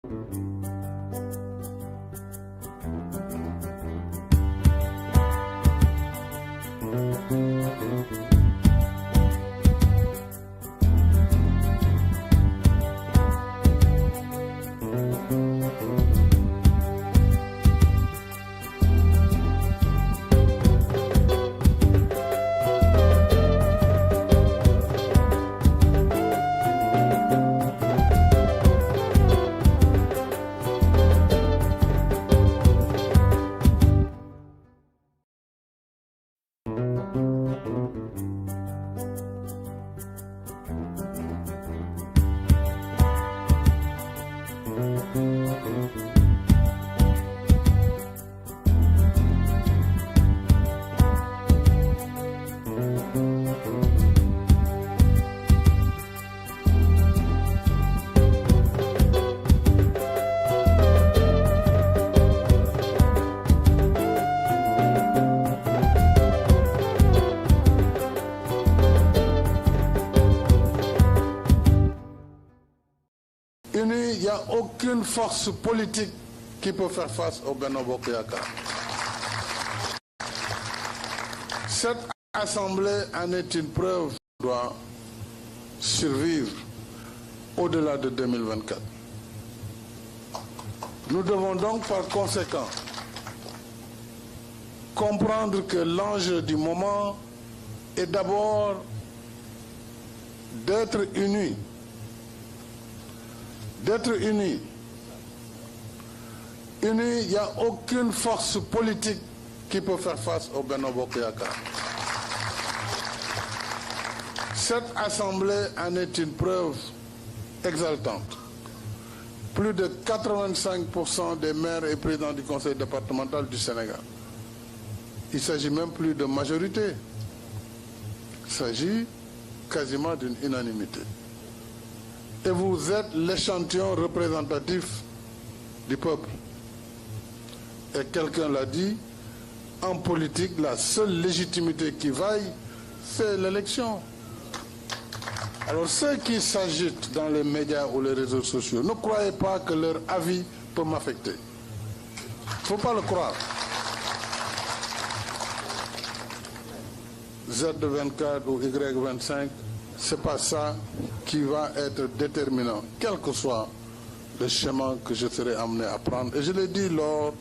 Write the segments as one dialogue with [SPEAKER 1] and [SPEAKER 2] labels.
[SPEAKER 1] Il n'y a aucune force politique qui peut faire face au Benno Bokk Yakaar. Cette assemblée en est une preuve, doit survivre au-delà de 2024. Nous devons donc par conséquent comprendre que l'enjeu du moment est d'abord d'être unis. D'être unis. Unis, il n'y a aucune force politique qui peut faire face au Benno Bokk Yakaar. Cette assemblée en est une preuve exaltante. Plus de 85% des maires et présidents du conseil départemental du Sénégal. Il s'agit même plus de majorité. Il s'agit quasiment d'une unanimité. Et vous êtes l'échantillon représentatif du peuple. Et quelqu'un l'a dit, en politique, la seule légitimité qui vaille, c'est l'élection. Alors ceux qui s'agitent dans les médias ou les réseaux sociaux, ne croyez pas que leur avis peut m'affecter. Il ne faut pas le croire. Z24 ou Y25, c'est pas ça qui va être déterminant, quel que soit le chemin que je serai amené à prendre. Et je l'ai dit lors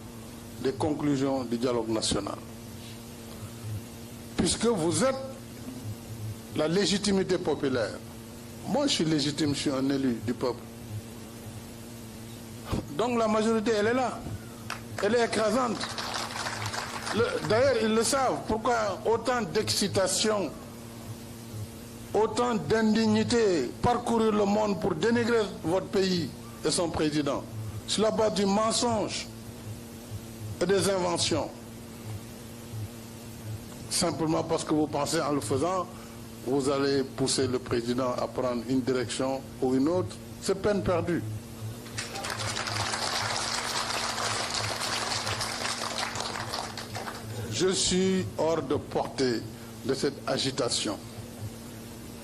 [SPEAKER 1] des conclusions du dialogue national. Puisque vous êtes la légitimité populaire. Moi, je suis légitime, je suis un élu du peuple. Donc la majorité, elle est là. Elle est écrasante. D'ailleurs, ils le savent. Pourquoi autant d'excitation, autant d'indignité, parcourir le monde pour dénigrer votre pays et son président, sur la base du mensonge et des inventions. Simplement parce que vous pensez en le faisant, vous allez pousser le président à prendre une direction ou une autre. C'est peine perdue. Je suis hors de portée de cette agitation.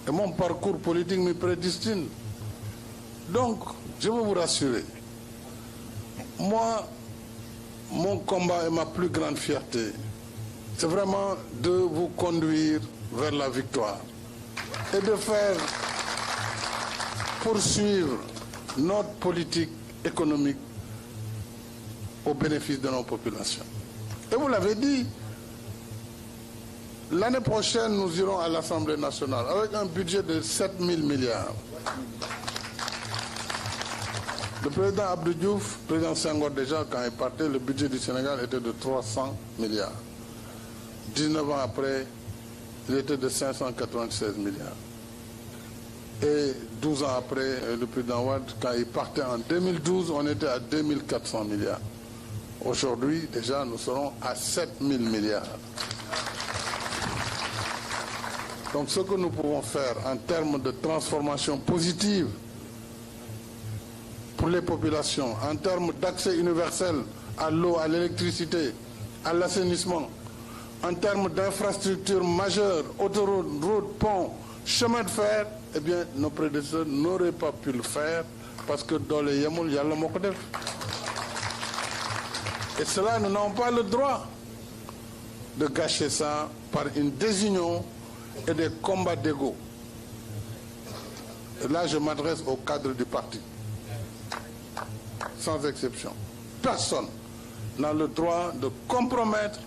[SPEAKER 1] Et mon parcours politique me prédestine. Donc, je veux vous rassurer. Moi, mon combat et ma plus grande fierté, c'est vraiment de vous conduire vers la victoire et de faire poursuivre notre politique économique au bénéfice de nos populations. Et vous l'avez dit, l'année prochaine, nous irons à l'Assemblée nationale avec un budget de 7 000 milliards. Le président Abdou Diouf, le président Senghor déjà, quand il partait, le budget du Sénégal était de 300 milliards. 19 ans après, il était de 596 milliards. Et 12 ans après, le président Wade, quand il partait en 2012, on était à 2400 milliards. Aujourd'hui, déjà, nous serons à 7000 milliards. Donc, ce que nous pouvons faire en termes de transformation positive pour les populations, en termes d'accès universel à l'eau, à l'électricité, à l'assainissement, en termes d'infrastructures majeures, autoroutes, routes, ponts, chemins de fer, eh bien, nos prédécesseurs n'auraient pas pu le faire parce que doole yemul yàlla moo ko def. Et cela, nous n'avons pas le droit de gâcher ça par une désunion et des combats d'ego. Et là, je m'adresse au cadre du parti. Sans exception. Personne n'a le droit de compromettre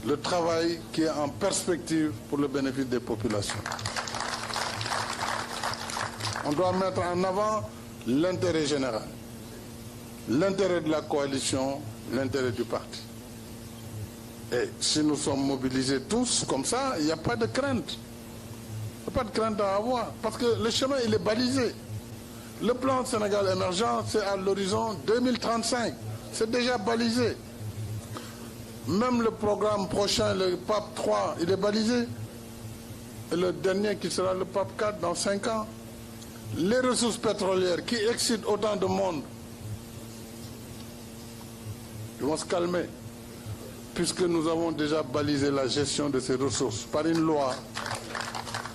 [SPEAKER 1] le travail qui est en perspective pour le bénéfice des populations. On doit mettre en avant l'intérêt général, l'intérêt de la coalition, l'intérêt du parti. Et si nous sommes mobilisés tous comme ça, il n'y a pas de crainte. Il n'y a pas de crainte à avoir, parce que le chemin, il est balisé. Le plan Sénégal émergent, c'est à l'horizon 2035. C'est déjà balisé. Même le programme prochain, le PAP 3, il est balisé. Et le dernier qui sera le PAP 4 dans 5 ans. Les ressources pétrolières qui excitent autant de monde, ils vont se calmer, puisque nous avons déjà balisé la gestion de ces ressources par une loi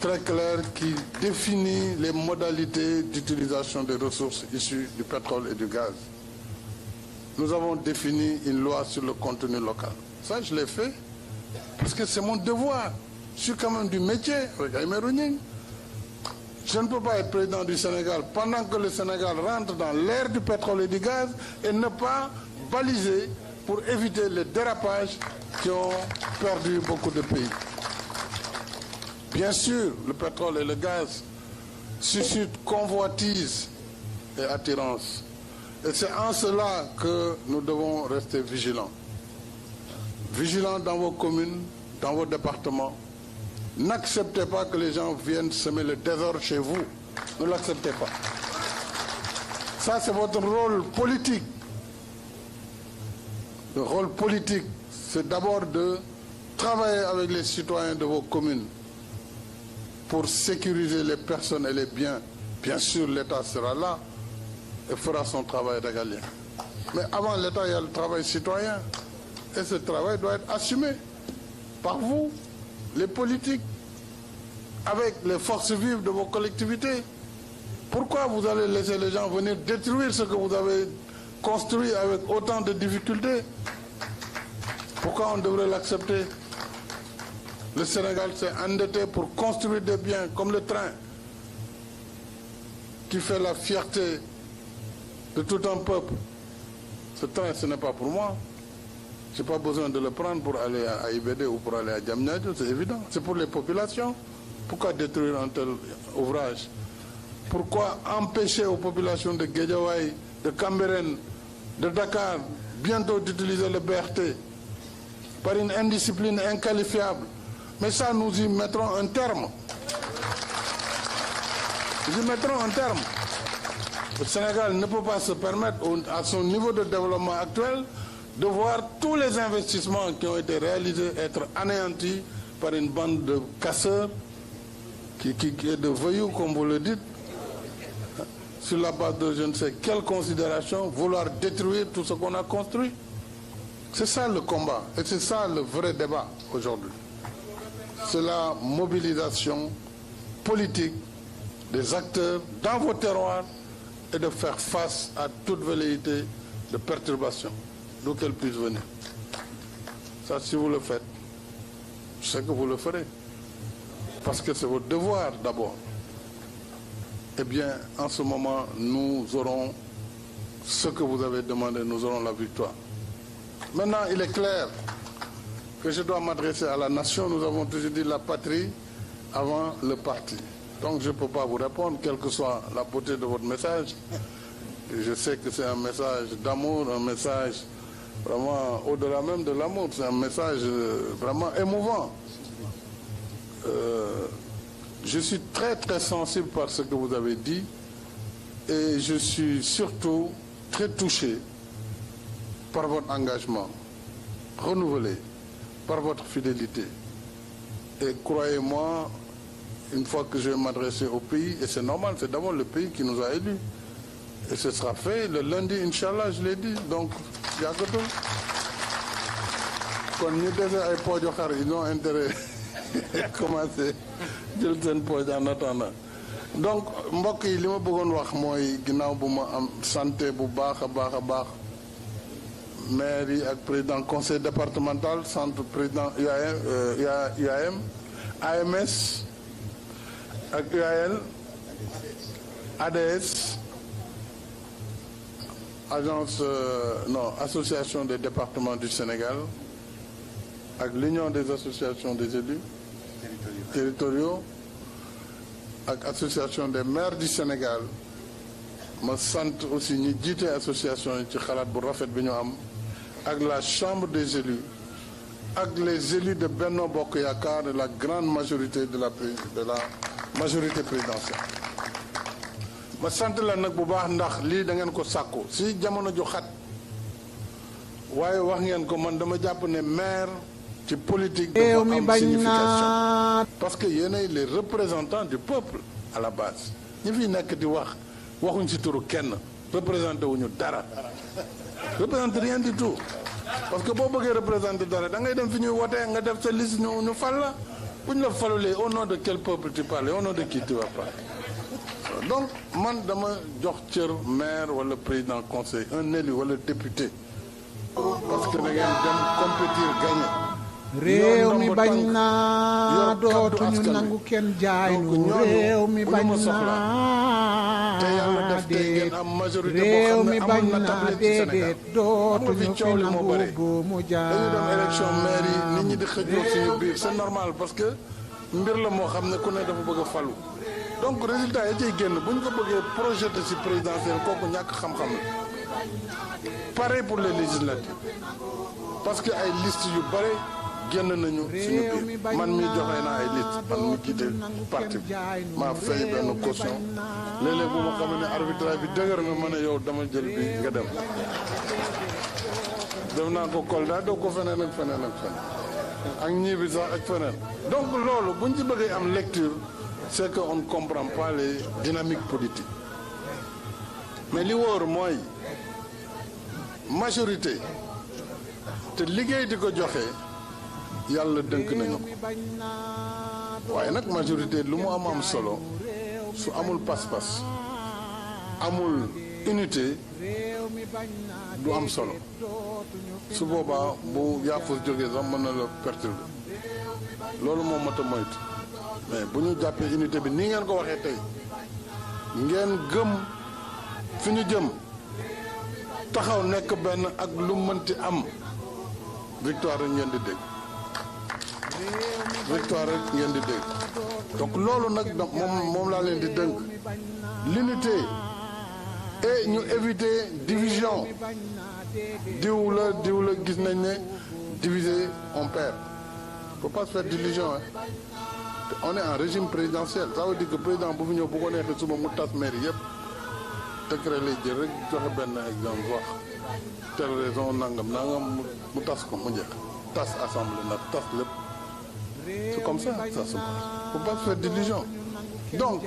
[SPEAKER 1] très claire qui définit les modalités d'utilisation des ressources issues du pétrole et du gaz. Nous avons défini une loi sur le contenu local. Ça, je l'ai fait parce que c'est mon devoir. Je suis quand même du métier avec Aïmé Rougning. Je ne peux pas être président du Sénégal pendant que le Sénégal rentre dans l'ère du pétrole et du gaz et ne pas baliser pour éviter les dérapages qui ont perdu beaucoup de pays. Bien sûr, le pétrole et le gaz suscitent convoitise et attirance. Et c'est en cela que nous devons rester vigilants. Vigilants dans vos communes, dans vos départements. N'acceptez pas que les gens viennent semer le désordre chez vous. Ne l'acceptez pas. Ça, c'est votre rôle politique. Le rôle politique, c'est d'abord de travailler avec les citoyens de vos communes pour sécuriser les personnes et les biens. Bien sûr, l'État sera là et fera son travail régalien. Mais avant l'État, il y a le travail citoyen. Et ce travail doit être assumé par vous, les politiques, avec les forces vives de vos collectivités. Pourquoi vous allez laisser les gens venir détruire ce que vous avez construit avec autant de difficultés? Pourquoi on devrait l'accepter? Le Sénégal s'est endetté pour construire des biens comme le train qui fait la fierté de tout un peuple. Ce train, ce n'est pas pour moi. Je n'ai pas besoin de le prendre pour aller à IBD ou pour aller à Diamniadio, c'est évident. C'est pour les populations. Pourquoi détruire un tel ouvrage? Pourquoi empêcher aux populations de Guédiawaye, de Cambérène, de Dakar, bientôt d'utiliser le BRT par une indiscipline inqualifiable? Mais ça, nous y mettrons un terme. Nous y mettrons un terme. Le Sénégal ne peut pas se permettre, à son niveau de développement actuel, de voir tous les investissements qui ont été réalisés être anéantis par une bande de casseurs, qui est de voyous, comme vous le dites, sur la base de je ne sais quelle considération, vouloir détruire tout ce qu'on a construit. C'est ça le combat, et c'est ça le vrai débat aujourd'hui. C'est la mobilisation politique des acteurs dans vos terroirs et de faire face à toute velléité de perturbation, d'où qu'elle puisse venir. Ça, si vous le faites, je sais que vous le ferez. Parce que c'est votre devoir d'abord. Eh bien, en ce moment, nous aurons ce que vous avez demandé, nous aurons la victoire. Maintenant, il est clair que je dois m'adresser à la nation. Nous avons toujours dit la patrie avant le parti. Donc, je ne peux pas vous répondre, quelle que soit la beauté de votre message. Et je sais que c'est un message d'amour, un message vraiment au-delà même de l'amour. C'est un message vraiment émouvant. Je suis très très sensible par ce que vous avez dit et je suis surtout très touché par votre engagement renouvelé, par votre fidélité. Et croyez-moi, une fois que je vais m'adresser au pays, et c'est normal, c'est d'abord le pays qui nous a élus. Et ce sera fait le lundi, Inch'Allah, je l'ai dit. Donc, il y a que tout. Quand nous devons ils ont intérêt à commencer. En attendant. donc mbokk yi li ma bëggoon wax mooy ginnaaw bu ma am santé bu baax a baax maire yi ak président conseil départemental centre président UAM AMS ak UAL ADS association des départements du Sénégal ak l'union des associations des élus territoriaux ak association des maires du Sénégal ma sant aussi ñi jiite association yi ci xalaat bu rafet bi ñu am ak la chambre des élus ak les élus de Benno Bokk Yaakaar de la grande majorité de la majorité présidentielle. ma sant la nag bu baax ndax lii da ngeen ko sàkku si jamono ju xat waaye wax ngeen ko man dama jàpp ne maire ci politique dafa am signification parce que yéenay les représentants du peuple à la base ñi fiy nekk di waxuñ ci turu kenn représenté wuñu dara représenté rien du tout parce que boo bëggee représenté dara da ngay dem fi ñuy wotee nga def sa liste ñu fal la bu ñu la falulee au nom de quel peuple tu parles au nom de qui tu vas parler. Donc man dama jox cër maire wala président conseil un élu wala député parce que da ngeen dem compétir gagner.
[SPEAKER 2] réew mi bañ naa dootuñu nangu kenn jaay nu réew mi bañ naa
[SPEAKER 1] te yàlla def tey ngeen am majorité
[SPEAKER 2] réew
[SPEAKER 1] boo
[SPEAKER 2] mi
[SPEAKER 1] xam
[SPEAKER 2] bañ
[SPEAKER 1] ne amul
[SPEAKER 2] naa
[SPEAKER 1] natable ci
[SPEAKER 2] déedéet
[SPEAKER 1] Sénégal
[SPEAKER 2] dootuñu fi nangu bu mu jaay
[SPEAKER 1] dañu dem élection maire yi nit ñi di xëjoo suñu biir c'est normal parce que mbir la moo xam ne ku ne dafa bëgg a falu donc résultat yi ciy génn bu ñu ko bëggee projeté ci présidentiel kooku ñàkk xam-xam la pareil pour les législatives parce que ay liste yu bare génn nañu suñu biir man mi joxe naa ay liste man mi jiite parti bi maa fay benn caution léeg-léeg bu ma xam ne arbitrage bi dëgër na ma ne yow dama jël bi nga dem def naa ko Kolda doo ko feneen ak feneen ak feneen ak ñii bi sax ak feneen donc loolu buñ ci bëggee am lecture c'est que on ne comprend pas les dynamiques politiques mais li wóor mooy majorité te liggéey di ko joxe yàlla dënk nañu ko waaye nag majorité lu mu am solo su amul pas-pas amul unité du am solo su boobaa bu yaafus jógee sax mën na la perturber loolu moom mat a moytu mais bu ñu jàppee unité bi ni ngeen ko waxee tey ngeen gëm fi ñu jëm taxaw nekk benn ak lu mënti am victoire rek ngeen di dégg victoire rek ngeen di dégg donc loolu nag moom laa leen di dënk l'unité et ñu éviter division diw la gis nañ ne diviser on perd faut pas se faire d'illusion hein. On est en régime présidentiel ça veut dire que président bu fi ñëw bu ko neexee suba mu tas maire yëpp décret lay jël rek joxe benn exemple wax telle raison nangam mu tas ko mu njëkk tas assemblée nag tas lépp c'est comme ça ça se passe faut pas se faire d'illusion donc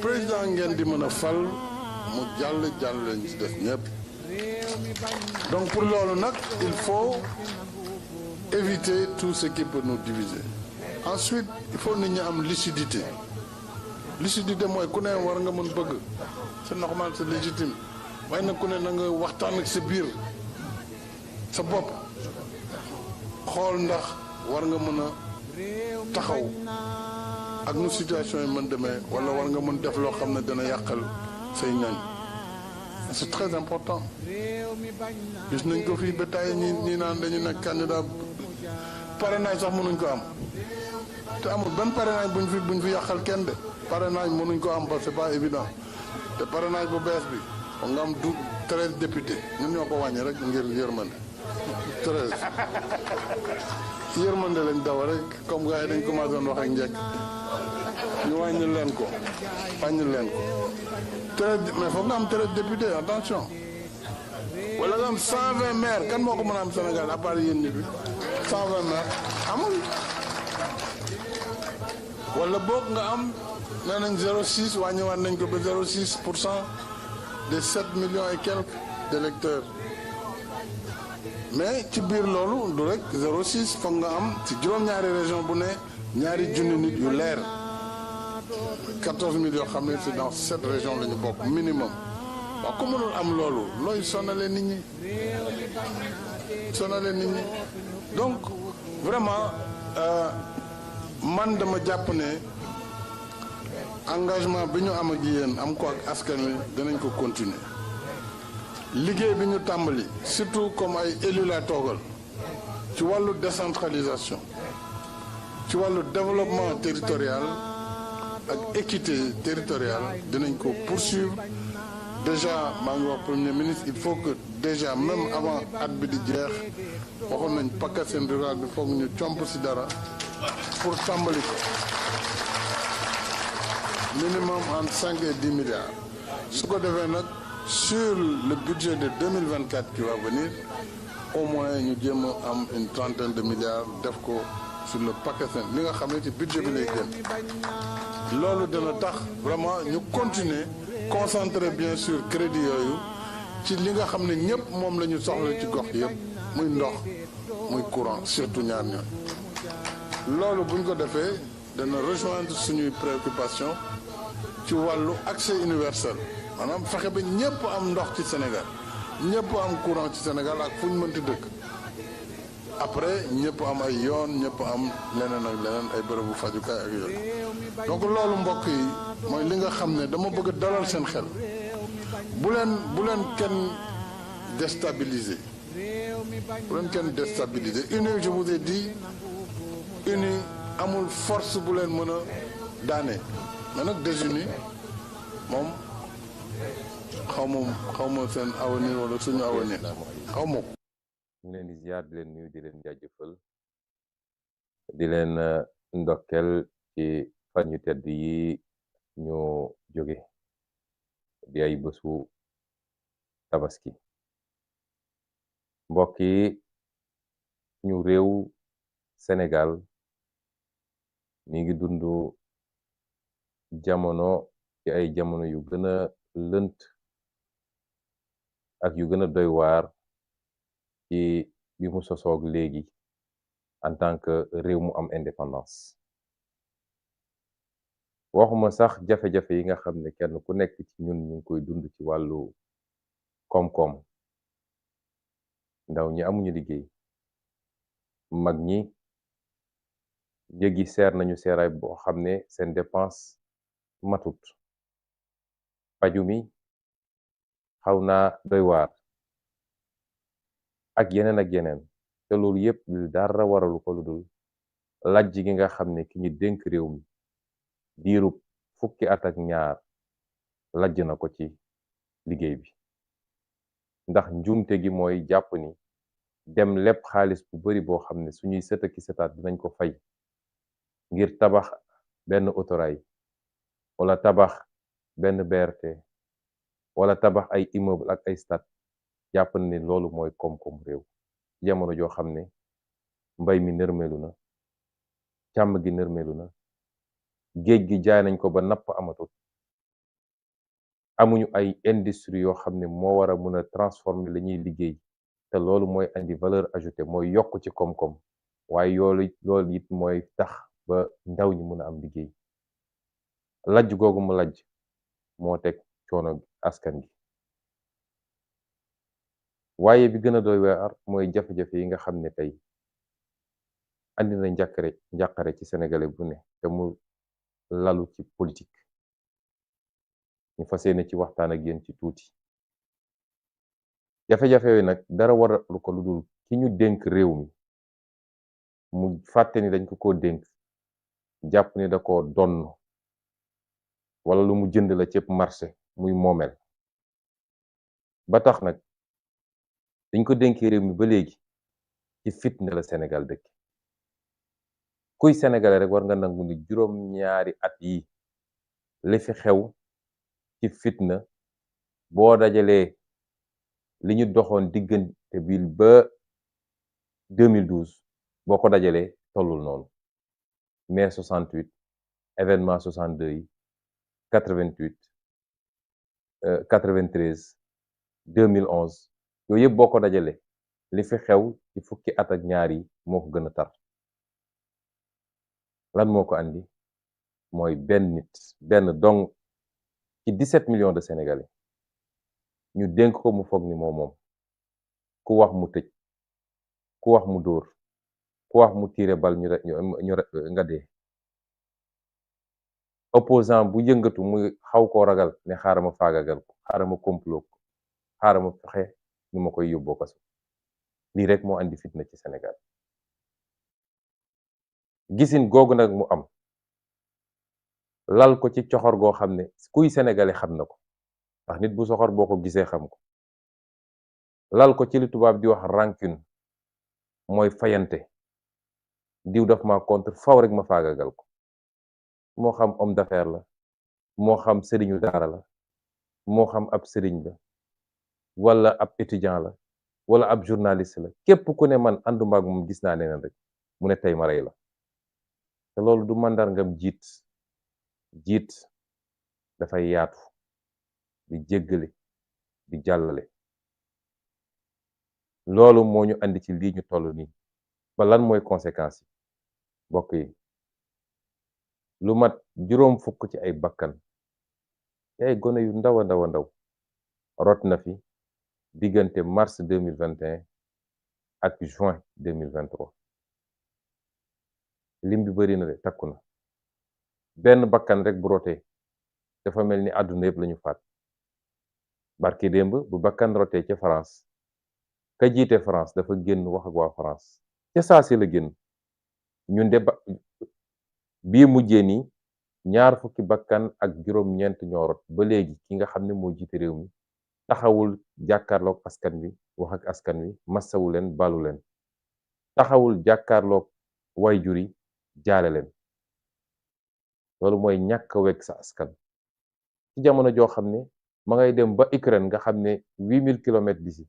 [SPEAKER 1] président ngeen di mën a fal mu jàll leen ci des ñëpp donc pour loolu nag il faut éviter tout ce qui peut nous diviser ensuite il faut nit ñi am lucidité mooy ku ne war nga mën bëgg c'est normal c'est légitime waaye nag ku ne na nga waxtaan ak sa biir sa bopp xool ndax war nga mën a taxaw ak nu situation yi mën demee wala war nga mën def loo xam ne dana yàqal say ñoñ c'est très important gis nañ ko fii ba tey ñi naan dañu nekk candidat parrainage sax mënuñ ko am te amul benn parrainage buñ fi yàqal kenn de parrainage mënuñ ko am parce que c'est pas évident te parrainage bu bees bi nga am 13 députés ñun ñoo ko wàññi rek ngir yërmande 13 yërmande lañ daw rek comme gars yi dañ commencé woon wax ak njëkk ñu wàññi leen ko 13 mais foog nga am 13 députés attention wala nga am 120 maires kan moo ko mën a am Sénégal à part yéen ñi bi 120 maires amul wala boog nga am nee nañ 0,6 wàññiwaat nañ ko ba 0,6% des 7 millions et quelques d'électeurs mais ci biir loolu du rek 0,6 foog nga am ci juróom-ñaari région bu ne ñaari junni nit yu leer 14 000 yoo xam ne c'est dans 7 régions la ñu bokk minimum waaw ku mënul am loolu looy sonale nit ñi donc vraiment man dama jàpp ne engagement bi ñu am ak yéen am ko ak askan wi danañ ko continuer liggéey bi ñu tàmbali surtout comme ay élus la toogal ci wàllu décentralisation ci wàllu développement territorial ak équité territoriale dinañ ko poursuivre déjà maa ngi wax premier ministre il faut que déjà même avant at bi di jeex waxoon nañ PACASEN rural bi foog ñu comp ci dara pour tàmbali ko minimum entre 5 et 10 milliards su ko defee nag sur le budget de 2024 qui va venir au moins ñu jéem a am une trentaine de milliards def ko sur le PACASEN li nga xam ne ci budget bi lay génn loolu dana tax vraiment ñu continuer concentrer bien sûr crédit yooyu ci li nga xam ne ñëpp moom la ñu soxla ci gox yëpp muy ndox muy courant surtout ñaar ñooy loolu buñ ko defee dana rejoindre suñuy préoccupation ci wàllu accès universel maanaam fexe ba ñëpp am ndox ci Sénégal ñëpp am courant ci Sénégal ak fu ñu mënti dëkk après ñëpp am ay yoon ñëpp am leneen ak leneen ay bërëbu fajukaay ak yooyu donc loolu mbokk yi mooy li nga xam ne dama bëgg dalal seen xel bu leen kenn déstabiliser uni je vous ai dit uni amul force bu leen mën a daane mais nag désuni moom xaw ma seen avenir wala suñu avenir xaw ma ko.
[SPEAKER 3] ñu leen di ziar di leen nuyu di leen jaajëfal di leen ndokkel ci fan yu tedd yi ñu jóge di ay bésu tabaski mbokk yi ñu réew Sénégal mi ngi dund jamono ci ay jamono yu gën a lënt ak yu gën a doy waar ci bi mu sosoog léegi en tant que réew mu am indépendance waxuma sax jafe-jafe yi nga xam ne kenn ku nekk ci ñun ñu ngi koy dund ci wàllu koom-koom ndaw ñi amuñu liggéey mag ñi njëg yi seer nañu seeraay boo xam ne seen dépense matut paju mi xaw naa doy waar ak yeneen te loolu yépp dara waralu ko lu dul lajj gi nga xam ne ki ñu dénk réew mi diirub fukki at ak ñaar lajj na ko ci liggéey bi ndax njuumte gi mooy jàpp ni dem lépp xaalis bu bari boo xam ne suñuy sët ak sëtaat dinañ ko fay ngir tabax benn autorail wala tabax benn BRT wala tabax ay immeuble ak ay stade jàpp ne loolu mooy koom-koom réew jamono joo xam ne mbay mi nërmelu na càmm gi nërmelu na géej gi jaay nañ ko ba napp amatul amuñu ay industrie yoo xam ne moo war a mën a transformer la ñuy liggéey te loolu mooy andi valeur ajoutée mooy yokk ci koom-koom waaye loolu it mooy tax ba ndaw ñi mën a am liggéey lajj googu mu lajj moo teg coono askan gi waaye bi gën a doy waar mooy jafe-jafe yi nga xam ne tey andi na njàqare ci sénégalais bu ne te mu lalu ci politique ñu fas yéene ci waxtaan ak yéen ci tuuti jafe-jafe yooyu nag dara waralu ko lu dul ki ñu dénk réew mi mu fàtte ni dañ ko dénk jàpp ni da ko donn wala lu mu jënd la ci marché muy moomeel ba tax nag dañ ko dénkee réew mi ba léegi ci fitna la Sénégal dëkk kuy sénégalais rek war nga nangu ni juróom-ñaari at yi li fi xew ci fitna boo dajalee li ñu doxoon diggante bi ba 2012 boo ko dajalee tollul noonu mai 68 événement 62 yi 88 93 2011 yooyu yëpp boo ko dajalee li fi xew ci fukki at ak ñaar yi moo ko gën a tar lan moo ko andi mooy benn nit benn dong ci 17 millions de Sénégalais ñu dénk ko mu foog ni moom ku wax mu tëj ku wax mu dóor ku wax mu tiire bal nga dee opposant bu yëngatu muy xaw koo ragal ne xaaral ma faagagal ko xaaral ma complot ko xaaral ma fexe nu ma koy yóbboo kaso lii rek moo andi fitna ci Sénégal gisin googu nag mu am lal ko ci coxor goo xam ne kuy sénégalais xam na ko ndax nit bu soxor boo ko gisee xam ko lal ko ci li tubaab di wax rancune mooy fayante diw daf ma contre faw rek ma faagagal ko moo xam homme d'affaires la moo xam sëriñu daara la moo xam ab sëriñ la wala ab étudiant la wala ab journaliste la képp ku ne man ànduma ak moom gis naa neneen rek mu ne tey ma rey la te loolu du màndargam jiit dafay yaatu di jéggale di jàllale loolu moo ñu andi ci lii ñu toll nii ba lan mooy conséquences yi mbokk yi lu mat juróom fukk ci ay bakkan ci ay gone yu ndaw a ndaw a ndaw rot na fi diggante mars 2021 ak juin 2023 lim bi bari na de takku na benn bakkan rek bu rotee dafa mel ni àdduna yëpp lañu faat barki démb bu bakkan rotee ca France ka jiite France dafa génn wax ak waa France ca saa si la génn ñun de bii mujjee nii ñaar fukki bakkan ak juróom-ñeent ñoo rot ba léegi ki nga xam ne moo jiite réew mi taxawul jàkkaarloog askan wi wax ak askan wi massawu leen balu leen taxawul jàkkaarloog wayjur yi jaale leen loolu mooy ñàkk a wekk sa askan ci jamono joo xam ne ma ngay dem ba Ukraine nga xam ne 8000 kilomètres d'ici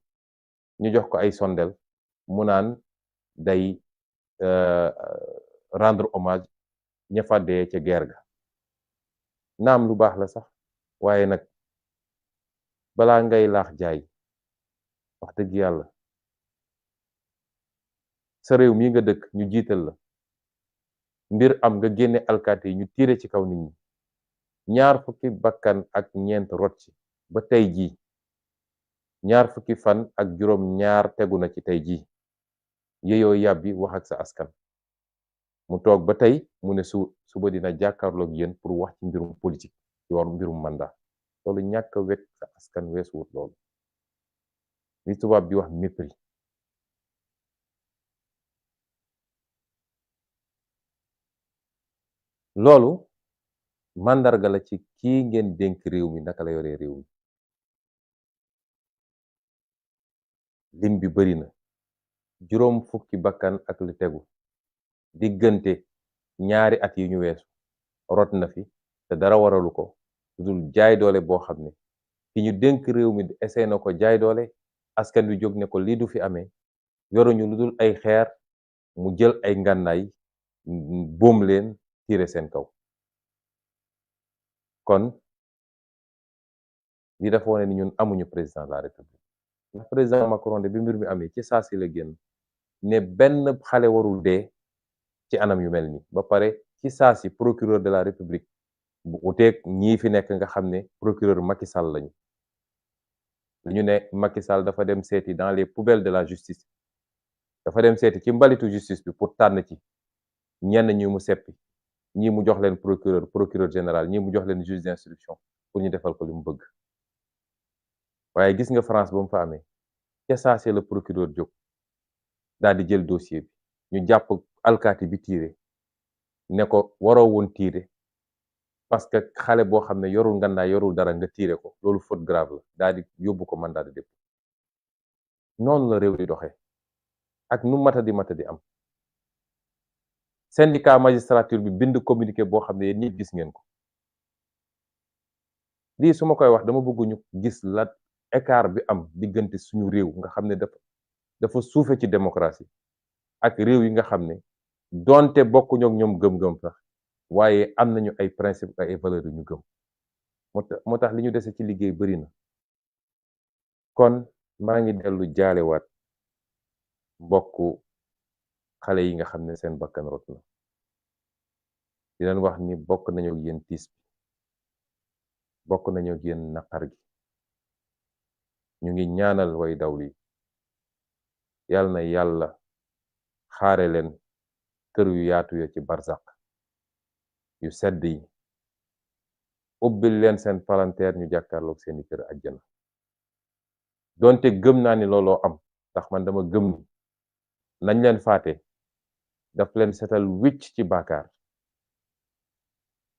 [SPEAKER 3] ñu jox ko ay sondel mu naan day rendre hommage ña fa dee ca guerre ga naam lu baax la sax waaye nag balaa ngay laax jaay wax dëgg yàlla sa réew mii nga dëkk ñu jiital la mbir am nga génne alkaati yi ñu tiire ci kaw nit ñi ñaar fukki bakkan ak ñeent rot ci ba tey jii ñaar fukki fan ak juróom ñaar tegu na ci tey jii yeyoo yàbbi wax ak sa askan mu toog ba tey mu ne suba dina jàkkaarloog yéen pour wax ci mbirum politique ci war mbirum mandat loolu ñàkk a wekk sa askan weesuwut loolu li tubaab di wax mépris loolu màndarga la ci kii ngeen dénk réew mi naka la yoree réew mi lim bi bari na juróom fukki bakkan ak lu tegu diggante ñaari at yi ñu weesu rot na fi te dara waralu ko lu dul jaay doole boo xam ne ki ñu dénk réew mi essayé na ko jaay doole askan wi jóg ne ko lii du fi amee yoruñu lu dul ay xeer mu jël ay ngànnaay boom leen tiire seen kaw kon li dafa wane ni ñun amuñu président de la république ndax président Macron de bi mbir mi amee ci saa si la génn ne benn xale warul dee ci anam yu mel nii ba pare ci saa si procureur de la république bu uteeg ñii fi nekk nga xam ne procureur Macky Sall lañu dañu ne Macky Sall dafa dem seeti dans les poubelles de la justice dafa dem seeti ci mbalitu justice bi pour tànn ci ñenn ñi mu seppi ñii mu jox leen procureur général ñii mu jox leen juge d'instruction pour ñu defal ko li mu bëgg waaye gis nga France ba mu fa amee ca saa si la procureur jóg daal di jël dossier bi ñu jàpp alkaati bi tiire ne ko waroo woon tiire parce que xale boo xam ne yorul ngandaay yorul dara nga tiire ko loolu faute grave la daal di yóbbu ko mandat de dépôt noonu la réew di doxee ak nu matadi am syndicat magistrature bi bind communiqué boo xam ne yéen ñëpp gis ngeen ko lii su ma koy wax dama bëgg ñu gis la écart bi am diggante suñu réew nga xam ne dafa suufe ci démocratie ak réew yi nga xam ne donte bokkuñu ak ñoom gëm-gëm sax waaye am nañu ay principe ay valeurs yu ñu gëm moo tax li ñu dese ci liggéey bari na kon maa ngi dellu jaalewaat mbokku xale yi nga xam ne seen bakkan rot na di leen wax ni bokk nañu ak yéen tiis bi bokk nañu ak yéen naqar gi ñu ngi ñaanal way dawlu yi yàlla na yàlla xaare leen kër yu yaatu ya ci barzak yu sedd yi ubbil leen seen palanteer ñu jàkkaarloog seeni kër àjjana donte gëm naa ni looloo am ndax man dama gëm ni nañ leen faate daf leen setal wicc ci bàkkaar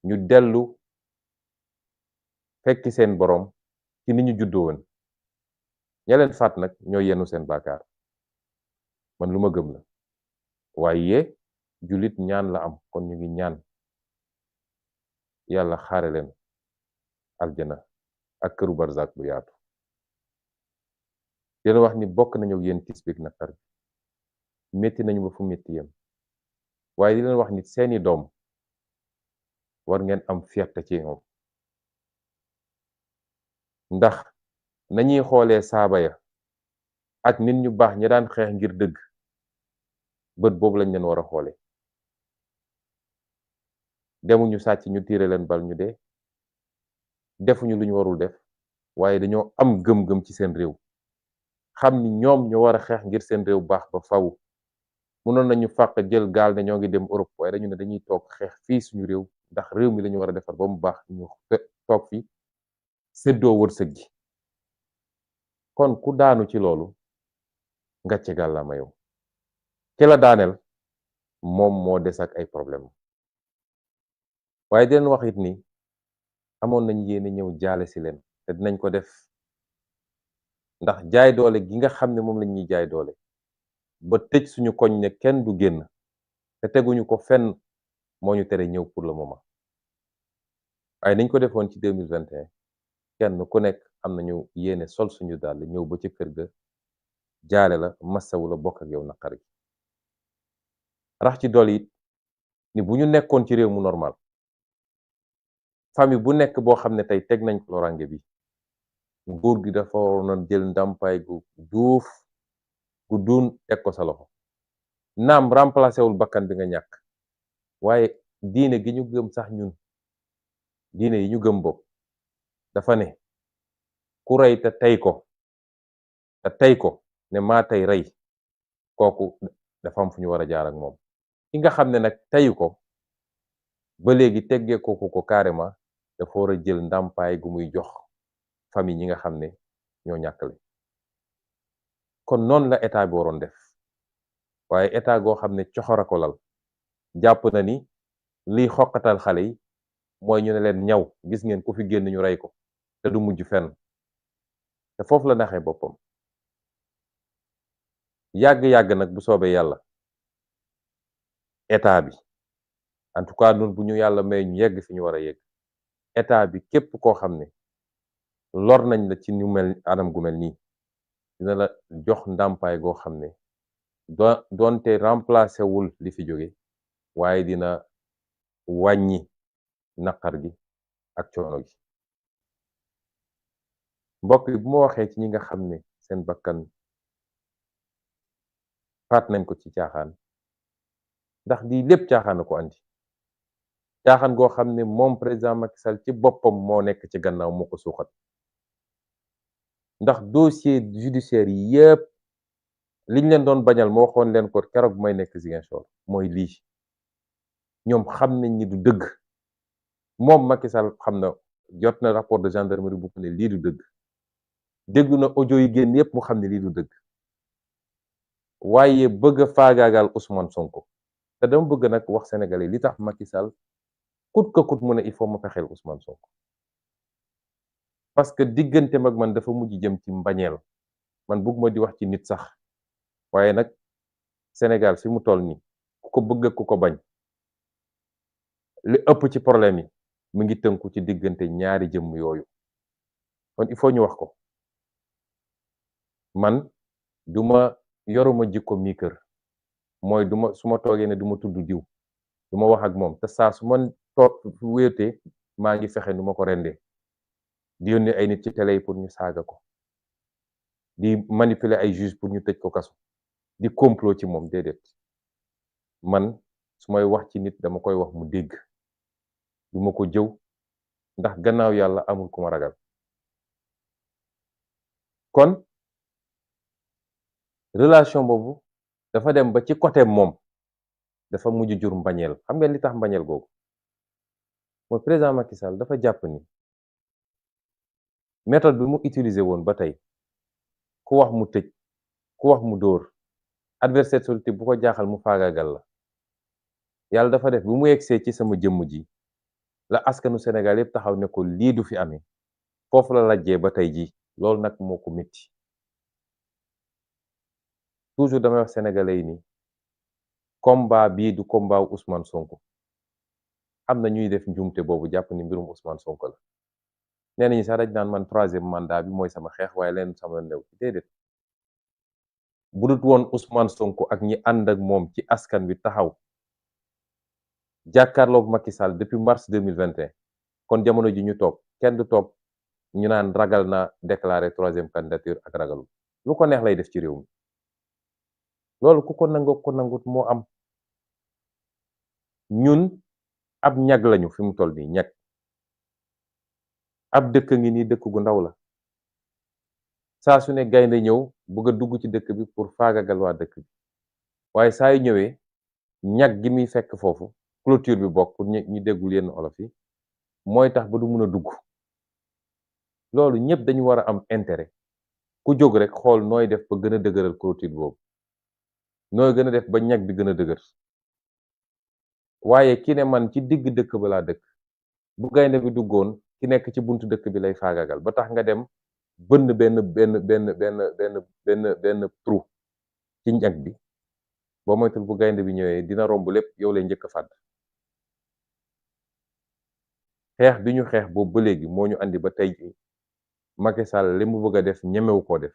[SPEAKER 3] ñu dellu fekki seen boroom ci ni ñu juddoo woon ña leen faat nag ñoo yenu seen bàkkaar man lu ma gëm la waaye jullit ñaan la am kon ñu ngi ñaan yàlla xaare leen aljana ak këru barzak bu yaatu dina wax ni bokk nañu ak yéen tiis bi naqar bi metti nañu ba fu metti yem waaye di leen wax ni seeni doom war ngeen am fierté ci ñoom ndax nañuy xoolee saaba ya ak nit ñu baax ñi daan xeex ngir dëgg bët boobu lañ leen war a xoole demuñu sàcc ñu tiire leen bal ñu dee defuñu lu ñu warul def waaye dañoo am gëm-gëm ci seen réew xam ni ñoom ñoo war a xeex ngir seen réew baax ba faw mënoon nañu fàq jël gaal ne ñoo ngi dem Europe waaye dañu ne dañuy toog xeex fii suñu réew ndax réew mi lañu war a defar ba mu baax ñu toog fi séddoo wërsëg gi kon ku daanu ci loolu ngàcce gàllaama yow ki la daaneel moom moo des ak ay problème waaye di leen wax it ni amoon nañ yéene ñëw jaale si leen te dinañ ko def ndax jaay doole gi nga xam ne moom lañ ñuy jaay doole ba tëj suñu koñ ne kenn du génn te teguñu ko fenn moo ñu tere ñëw pour le moment waaye niñ ko defoon ci 2021 kenn ku nekk am nañu yéene sol suñu dàll ñëw ba ci kër ga jaale la massawu la bokk ak yow naqar gi rax ci dool it ni bu ñu nekkoon ci réew mu normal famille bu nekk boo xam ne tey teg nañ ko lorange bi nguur gi dafa waroon a jël ndàmpaay gu duuf gu duun teg ko sa loxo naam remplacé wul bakkan bi nga ñàkk waaye diine gi ñu gëm sax ñun diine yi ñu gëm bopp dafa ne ku rey te tey ko ne maa tey rey kooku dafa am fu ñu war a jaar ak moom ki nga xam ne nag teyu ko ba léegi teggee kooku ko carrément dafa war a jël ndàmpaay gu muy jox famille ñi nga xam ne ñoo ñàkkale kon noonu la état bi waroon def waaye état goo xam ne coxora ko lal jàpp na ni liy xoqatal xale yi mooy ñu ne leen ñaw gis ngeen ku fi génn ñu rey ko te du mujj fenn te foofu la naxee boppam yàgg-yàgg nag bu soobee yàlla état bi en tout cas nun bu ñu yàlla may ñu yegg fi ñu war a yegg état bi képp koo xam ne lor nañ la ci ñu mel anam gu mel nii dina la jox ndàmpaay goo xam ne doonte remplacé wul li fi jóge waaye dina wàññi naqar gi ak coono gi mbokk yi bu ma waxee ci ñi nga xam ne seen bakkan faat nañ ko ci caaxaan ndax lii lépp caaxaan a ko andi caaxaan goo xam ne moom président Macky Sall ci boppam moo nekk ci gannaaw moo ko suuxat ndax dossier judiciaire yi yépp liñ leen doon bañal moo waxoon leen ko keroog may nekk Ziguinchor mooy lii ñoom xam nañ ni du dëgg moom Macky Sall xam na jot na rapport de gendarmerie bu ko ne lii du dëgg déglu na audio yi génn yépp mu xam ne lii du dëgg waaye bëgg a faagaagal Ousmane Sonko te dama bëgg nag wax sénégalais li tax Macky Sall coûte que coûte mu ne il faut ma fexeel Ousmane Sonko parce que diggante mag man dafa mujj jëm ci mbañeel man bëgguma di wax ci nit sax waaye nag Sénégal fi mu toll nii ku ko bëgg ku ko bañ li ëpp ci problème yi mu ngi tënku ci diggante ñaari jëmm yooyu kon il faut ñu wax ko man duma yoruma jikko mi kër mooy su ma toogee ne du ma tudd diw du ma wax ak moom te saa su ma toog wéetee maa ngi fexe nu ma ko rendee di yónnee ay nit ci télé yi pour ñu saaga ko di manipuler ay juge pour ñu tëj ko kaso di complot ci moom déedéet man su may wax ci nit dama koy wax mu dégg duma ko jëw ndax gannaaw yàlla amul ku ma ragal kon relation boobu dafa dem ba ci côté moom dafa mujj jur mbañeel xam ngeen li tax mbañeel googu mooy président Macky Sall dafa jàpp ni méthode bi mu utiliser woon ba tey ku wax mu tëj ku wax mu dóor adversaire politique bu ko jaaxal mu faagaagal la yàlla dafa def bu mu yegsee ci sama jëmm ji la askanu Sénégal yëpp taxaw ne ko lii du fi amee foofu la lajjee ba tey ji loolu nag moo ko métti toujours damay wax sénégalais yi ni combat bii du combat wu Ousmane Sonko am na ñuy def njuumte boobu jàpp ni mbirum Ousmane Sonko la nee nañu sax dañ naan man 3e mandat bi mooy sama xeex waaye leen sama new ci déedéet bu dut woon Ousmane Sonko ak ñi ànd ak moom ci askan wi taxaw jàkkaarloog Macky Sall depuis mars 2021 kon jamono ji ñu toog kenn du toog ñu naan ragal na déclarer 3e candidature ak ragalul lu ko neex lay def ci réew mi loolu ku ko nangoo ko nangut moo am ñun ab ñag lañu fi mu toll nii ñag ab dëkk ngi nii dëkk gu ndaw la saa su ne gaynde ñëw bëgg a dugg ci dëkk bi pour faagagal waa dëkk bi waaye saa yu ñëwee ñag gi muy fekk foofu clôture bi bokk pour ñu déggul yenn olof yi mooy tax ba du mun a dugg loolu ñëpp dañu war a am intérêt ku jóg rek xool nooy def ba gën a dëgëral clôture boobu nooy gën a def ba ñag bi gën a dëgër waaye ki ne man ci digg dëkk ba laa dëkk bu gaynde bi duggoon ki nekk ci buntu dëkk bi lay faagagal ba tax nga dem bënn benn trou ci ñag bi boo moytul bu gaynde bi ñëwee dina romb lépp yow lay njëkk a fàdd xeex bi ñu xeex boobu ba léegi moo ñu andi ba tey ji Macky Sall li mu bëgg a def ñemewu koo def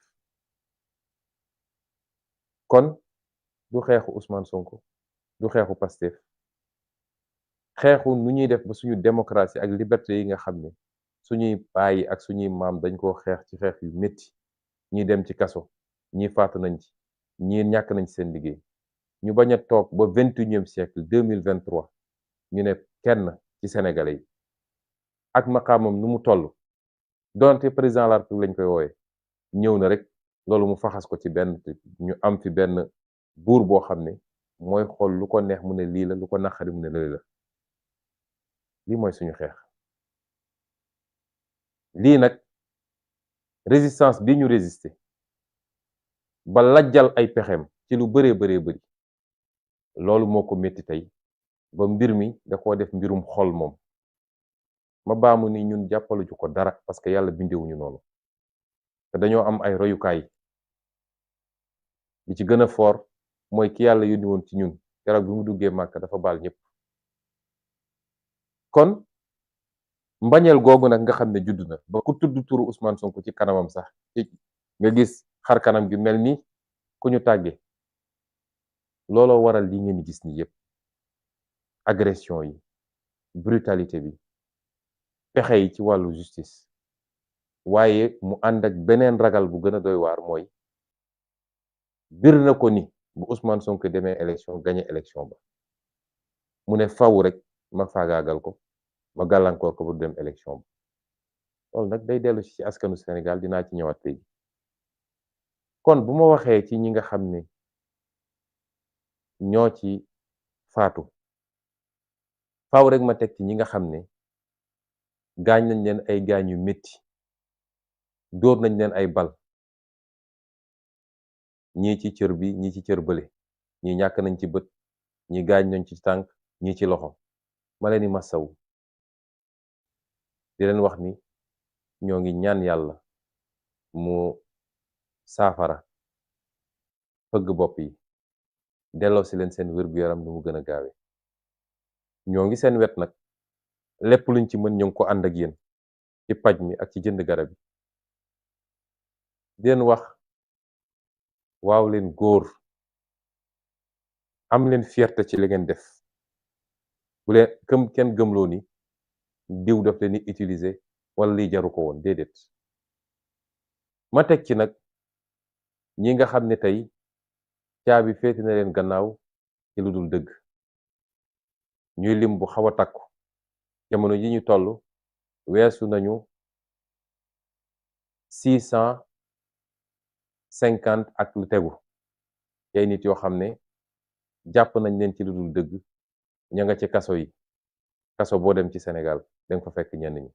[SPEAKER 3] kon du xeexu Ousmane Sonko du xeexu Pastef xeexu nu ñuy def ba suñu démocratie ak liberté yi nga xam ne suñuy baay ak suñuy maam dañ koo xeex ci xeex yu métti ñi dem ci kaso ñi faatu nañ ci ñi ñàkk nañ ci seen liggéey ñu bañ a toog ba 21e siècle 2023 ñu ne kenn ci sénégalais yi ak maqaamam nu mu toll donte président de la République lañ koy wooye ñëw na rek loolu mu faxas ko ci benn ñu am fi benn buur boo xam ne mooy xool lu ko neex mu ne lii la lu ko naqari mu ne lii la lii mooy suñu xeex lii nag résistance bi ñu résister ba lajjal ay pexem ci lu bëree bëri loolu moo ko métti tey ba mbir mi da koo def mbirum xol moom ma baamu ni ñun jàppaluñu ko dara parce que yàlla bindewuñu noonu te dañoo am ay royukaay bi ci gën a fort mooy ki yàlla yónni woon ci ñun keroog bi mu duggee Màkka dafa baal ñëpp kon mbañeel googu nag nga xam ne judd na ba ku tudd turu Ousmane Sonko ci kanamam sax nga gis xar kanam gi mel ni ku ñu tàgge looloo waral li ngeen gis ni yépp agression yi brutalité bi pexe yi ci wàllu justice waaye mu ànd ak beneen ragal bu gën a doy waar mooy bir na ko ni bu Ousmane Sonko demee élection gagné élection ba mu ne faw rek ma faagaagal ko ma gàllankoor ko bu dem élection ba loolu nag day dellu ci askanu Sénégal dinaa ci ñëwaat léegi kon bu ma waxee ci ñi nga xam ne ñoo ci faatu faw rek ma teg ci ñi nga xam ne gaañ nañ leen ay gaañ yu metti dóor nañ leen ay bal ñii ci cër bi ñii ci cër bële ñii ñàkk nañ ci bët ñii gaañ nañ ci tànk ñii ci loxo ma leen di masawu di leen wax ni ñoo ngi ñaan yàlla mu saafara fëgg bopp yi delloo si leen seen wér-gu-yaram nu mu gën a gaawe ñoo ngi seen wet nag lépp luñ ci mën ñoo ngi ko ànd ak yéen ci paj mi ak ci jënd garab yi di leen wax waaw leen góor am leen fierté ci li ngeen def bu leen kenn gëmloo ni diw daf leen di utiliser wala lii jaru ko woon déedéet ma teg ci nag ñi nga xam ne tey caabi féeti na leen gannaaw ci lu dul dëgg ñuy lim bu xaw a takku jamono ji ñu toll weesu nañu 650 ak lu tegu ay nit yoo xam ne jàpp nañ leen ci lu dul dëgg ña nga ci kaso yi kaso boo dem ci Sénégal danga fa fekk ñenn ñi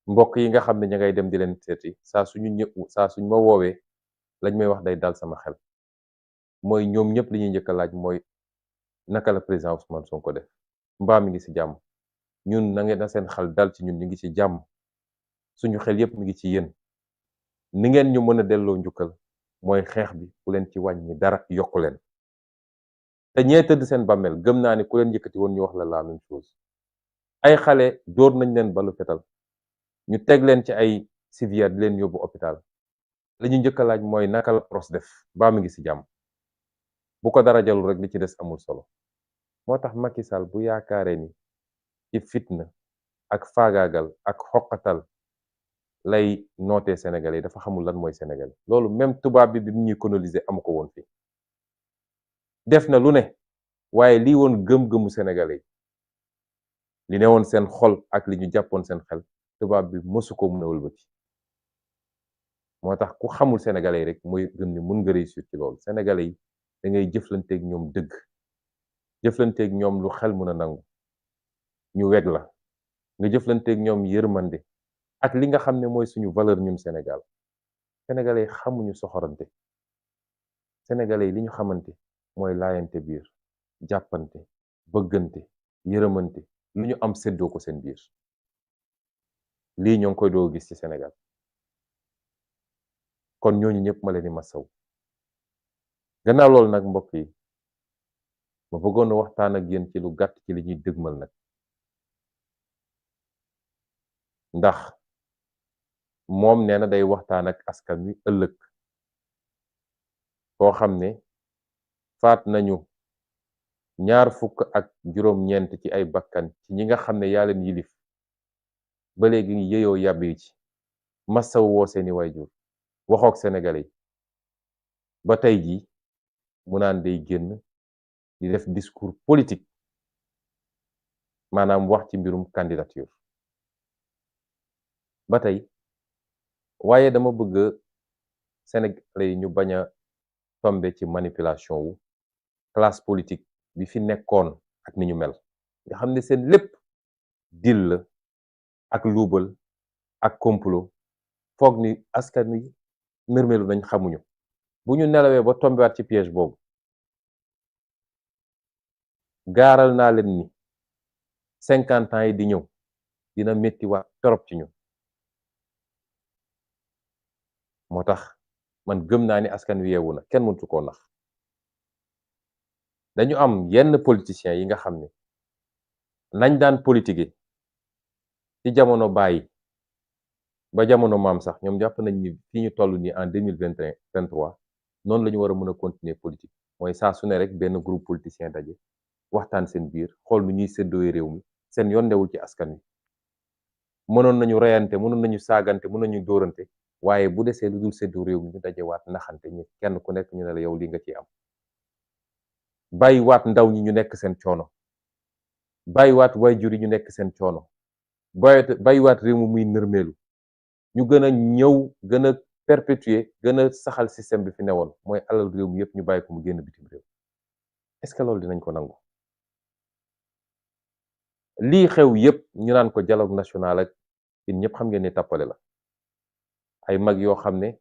[SPEAKER 3] mbokk yi nga xam ne ña ngay dem di leen seeti saa suñ ma woowee lañ may wax day dal sama xel mooy ñoom ñëpp li ñuy njëkk a laaj mooy naka la président Ousmane Sonko def mbaa mi ngi ci jàmm ñun na ngeen na seen xel dal ci ñun ñu ngi ci jàmm suñu xel yëpp mi ngi ci yéen ni ngeen ñu mën a delloo njukkal mooy xeex bi ku leen ci wàññi dara yokku leen te ñee tëdd seen bàmmeel gëm naa ni ku leen yëkkati woon ñu wax la même chose ay xale dóor nañ leen balu fetal ñu teg leen ci ay civière di leen yóbbu hôpital la ñu njëkk a laaj mooy naka la pros def baa mi ngi ci jàmm bu ko dara jalul rek li ci des amul solo moo tax Macky Sall bu yaakaaree ni ci fitna ak faagaagal ak xoqatal lay nootee Sénégalais dafa xamul lan mooy Sénégalais loolu même tubaab bi mu ñuy coloniser amu ko woon fi def na lu ne waaye lii woon gëm-gëmu Sénégalais li ne woon seen xol ak li ñu jàppoon seen xel tubaab bi mësu ko mën a wëlbati moo tax ku xamul Sénégalais yi rek mooy gëm ni mun nga réussir ci loolu Sénégalais yi da ngay jëflanteeg ñoom dëgg jëflanteeg ñoom lu xel mën a nangu ñu weg la nga jëflanteeg ñoom yërmande ak li nga xam ne mooy suñu valeur ñun Sénégal Sénégalais yi xamuñu soxorante Sénégalais yi li ñu xamante mooy laayante biir jàppante bëggante yërëmante lu ñu am séddoo ko seen biir lii ñoo ngi koy doo gis ci Sénégal kon ñooñu ñëpp ma leen di masaw gannaaw loolu nag mbokk yi ma bëggoon a waxtaan ak yéen ci lu gàtt ci li ñuy dëgmal nag ndax moom nee na day waxtaan ak askan wi ëllëg koo xam ne faat nañu 25 ci ay bakkan ci ñi nga xam ne yaa leen yilif ba léegi yeyoo yàbbi ci masaw woo seeni waajur waxook Sénégalais yi ba tey jii mu naan day génn di def discours politique maanaam wax ci mbirum candidature ba tey waaye dama bëgg Sénégalais yi ñu bañ a tombe ci manipulation wu classe politique bi fi nekkoon ak ni ñu mel nga xam ne seen lépp deal la ak luubal ak complot foog ni askan wi nërmelu nañ xamuñu bu ñu nelawee ba tombewaat ci piège boobu gaaral naa leen ni 50 ans yi di ñëw dina metti waat torop ci ñu moo tax man gëm naa ni askan wi yeewu na kenn mëntu koo nax dañu am yenn politiciens yi nga xam ne nañ daan politiquer ci jamono bàyyi ba jamono maam sax ñoom jàpp nañ ni fi ñu toll nii en 2023 noonu la ñu war a mën a continuer politique mooy saa su ne rek benn groupe politicien daje waxtaan seen biir xool nu ñuy séddoo réew mi seen yoon newul ci askan wi mënoon nañu reyante mënoon nañu saagante mënoon nañu dóorante waaye bu desee lu dul séddoo réew mi ñu daje waat naxante ñi kenn ku nekk ñu ne la yow li nga ciy am bàyyi waat ndaw ñi ñu nekk seen coono bàyyi waat waajur yi ñu nekk seen coono bàyyi waat réew mi muy nërmeelu ñu gën a ñëw gën a perpétuer gën a saxal système bi fi newoon mooy alal réew mi yëpp ñu bàyyi ko mu génn bitim réew est-ce que loolu dinañ ko nangu lii xew yëpp ñu naan ko dialogue national ak yéen ñëpp xam ngeen ne tappale la ay mag yoo xam ne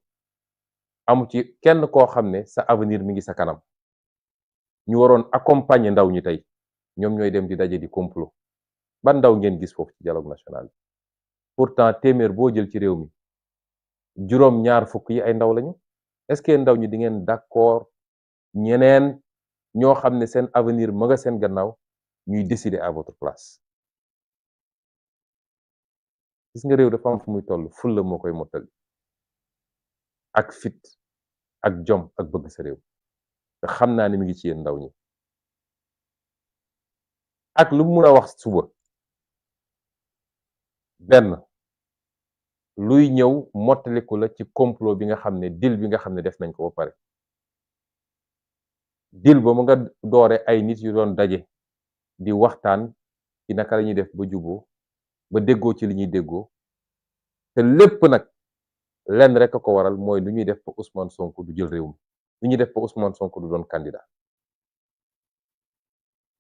[SPEAKER 3] amu ci kenn koo xam ne sa avenir mi ngi sa kanam ñu waroon accompagner ndaw ñi tey ñoom ñooy dem di daje di complot ban ndaw ngeen gis foofu ci dialogue national bi pourtant téeméer boo jël ci réew mi juróom ñaar fukk yi ay ndaw lañu est-ce que ndaw ñi di ngeen d'accord ñeneen ñoo xam ne seen avenir ma nga seen gannaaw ñuy décider à votre place gis nga réew dafa am fu muy toll fulla moo koy mottali ak fit ak jom ak bëgg sa réew te xam naa ni mi ngi ci yéen ndaw ñi ak lu mu mun a wax suba benn luy ñëw mottaliku la ci complot bi nga xam ne deal bi nga xam ne def nañ ko ba pare deal ba mu nga doore ay nit yu doon daje di waxtaan ci naka la ñuy def ba juboo ba déggoo ci li ñuy déggoo te lépp nag lenn rek a ko waral mooy lu ñuy def ba Ousmane Sonko du jël réew mi lu ñuy def ba Ousmane Sonko du doon candidat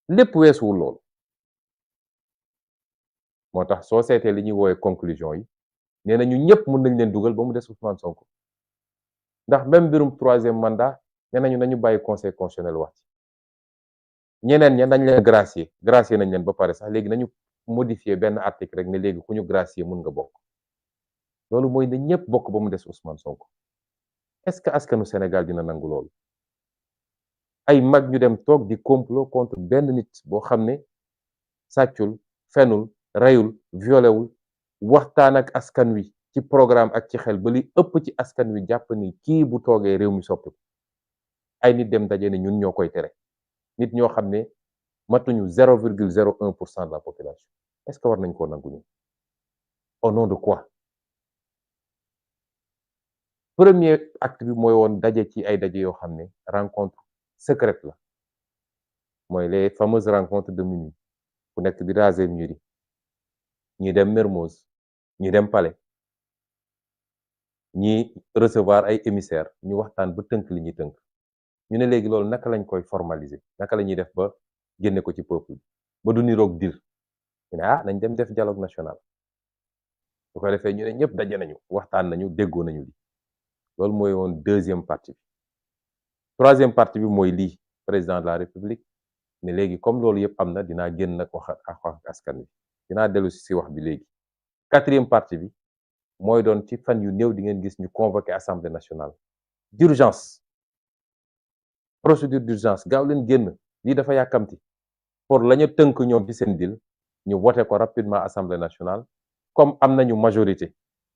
[SPEAKER 3] lépp weesuwul loolu moo tax soo seetee li ñuy woowee conclusion yi nee na ñu ñëpp mën nañ leen dugal ba mu des Ousmane Sonko ndax même mbirum 3e mandat nee nañu nañu bàyyi conseil constitutionnel wax ci ñeneen ña nañ leen gracier nañ leen ba pare sax léegi nañu modifier benn article rek ne léegi ku ñu gracier mën nga bokk loolu mooy ne ñëpp bokk ba mu des Ousmane Sonko est-ce que askanu Sénégal dina nangu loolu ay mag ñu dem toog di complot contre benn nit boo xam ne sàccul fenul reyul violewul waxtaan ak askan wi ci programme ak ci xel ba li ëpp ci askan wi jàpp ni kii bu toogee réew mi soppi ay nit dem daje ne ñun ñoo koy tere nit ñoo xam ne matuñu 0,01% de la population est-ce que war nañ koo nangu ñun au nom de quoi premier acte bi mooy woon daje ci ay daje yoo xam ne rencontre secrète la mooy les fameuses rencontres de minuit ku nekk di raser mur yi ñi dem Mermoz ñi dem Palais ñi recevoir ay émissaires ñu waxtaan ba tënk li ñuy tënk ñu ne léegi loolu naka lañ koy formaliser naka la ñuy def ba génne ko ci peuple bi ba du niroog dir ñu ne nañ dem def dialogue national bu ko defee ñu ne ñëpp daje nañu waxtaan nañu déggoo nañu li loolu mooy woon deuxième partie bi troisième partie bi mooy lii président de la république ne léegi comme loolu yëpp am na dinaa génn nag wax ak askan wi dinaa dellu si wax bi léegi quatrième partie bi mooy doon ci fan yu néew di ngeen gis ñu convoqué assemblée nationale d'urgence procédure d'urgence gaaw leen génn lii dafa yàkkamti pour la ñu tënk ñoom ci seen deal ñu voté ko rapidement assemblée nationale comme am nañu majorité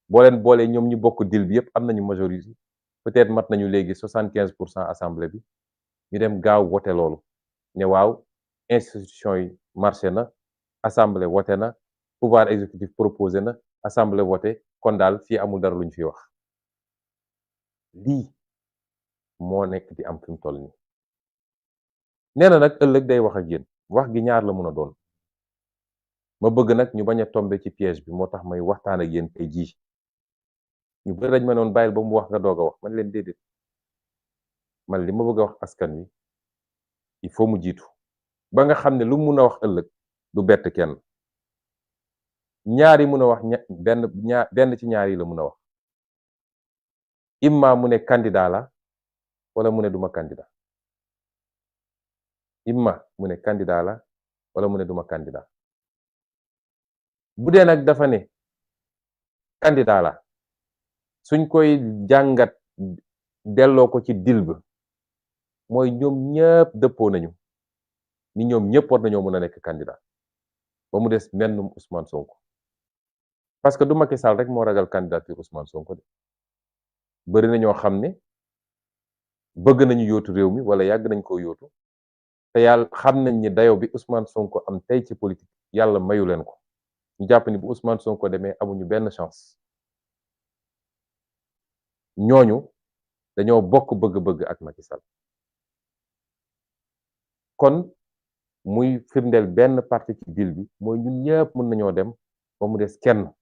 [SPEAKER 3] boo leen boolee ñoom ñu bokk deal bi yëpp am nañu majorité peut-être mat nañu léegi 75% assemblée bi ñu dem gaaw voté loolu ne waaw institution yi marché na assemblée voté na pouvoir exécutif proposé na assemblée voté kon daal fii amul dara lu ñu fi wax lii moo nekk di am fi mu toll nii nee na nag ëllëg day wax ak yéen wax gi ñaar la mun a doon ma bëgg nag ñu bañ a tomber ci piège bi moo tax may waxtaan ak yéen tey jii ñu bëri dañ ma noon bàyyil ba mu wax nga doog a wax man leen déedéet man li ma bëgg a wax askan wi il faut mu jiitu ba nga xam ne lu mun a wax ëllëg du bett kenn ñaar yi mun a wax benn ci ñaar yi la mun a wax imma mu ne candidat la wala mu ne duma candidat imma mu ne candidat la wala mu ne duma candidat bu dee nag dafa ne candidat la suñ koy jàngat delloo ko ci dil ba mooy ñoom ñëpp dëppoo nañu ni ñoom ñëpp war nañoo mën a nekk candidat ba mu des mennum Ousmane Sonko parce que du Macky Sall rek moo ragal candidature Ousmane Sonko de bëri na ñoo xam ne bëgg nañu yóotu réew mi wala yàgg nañ ko yóotu te yàlla xam nañ ni dayo bi Ousmane Sonko am tey ci politique yàlla mayu leen ko ñu jàpp ni bu Ousmane Sonko demee amuñu benn chance ñooñu dañoo bokk bëgg-bëgg ak Macky Sall kon muy firndeel benn parti ci deal bi mooy ñun ñëpp mën nañoo dem ba mu des kenn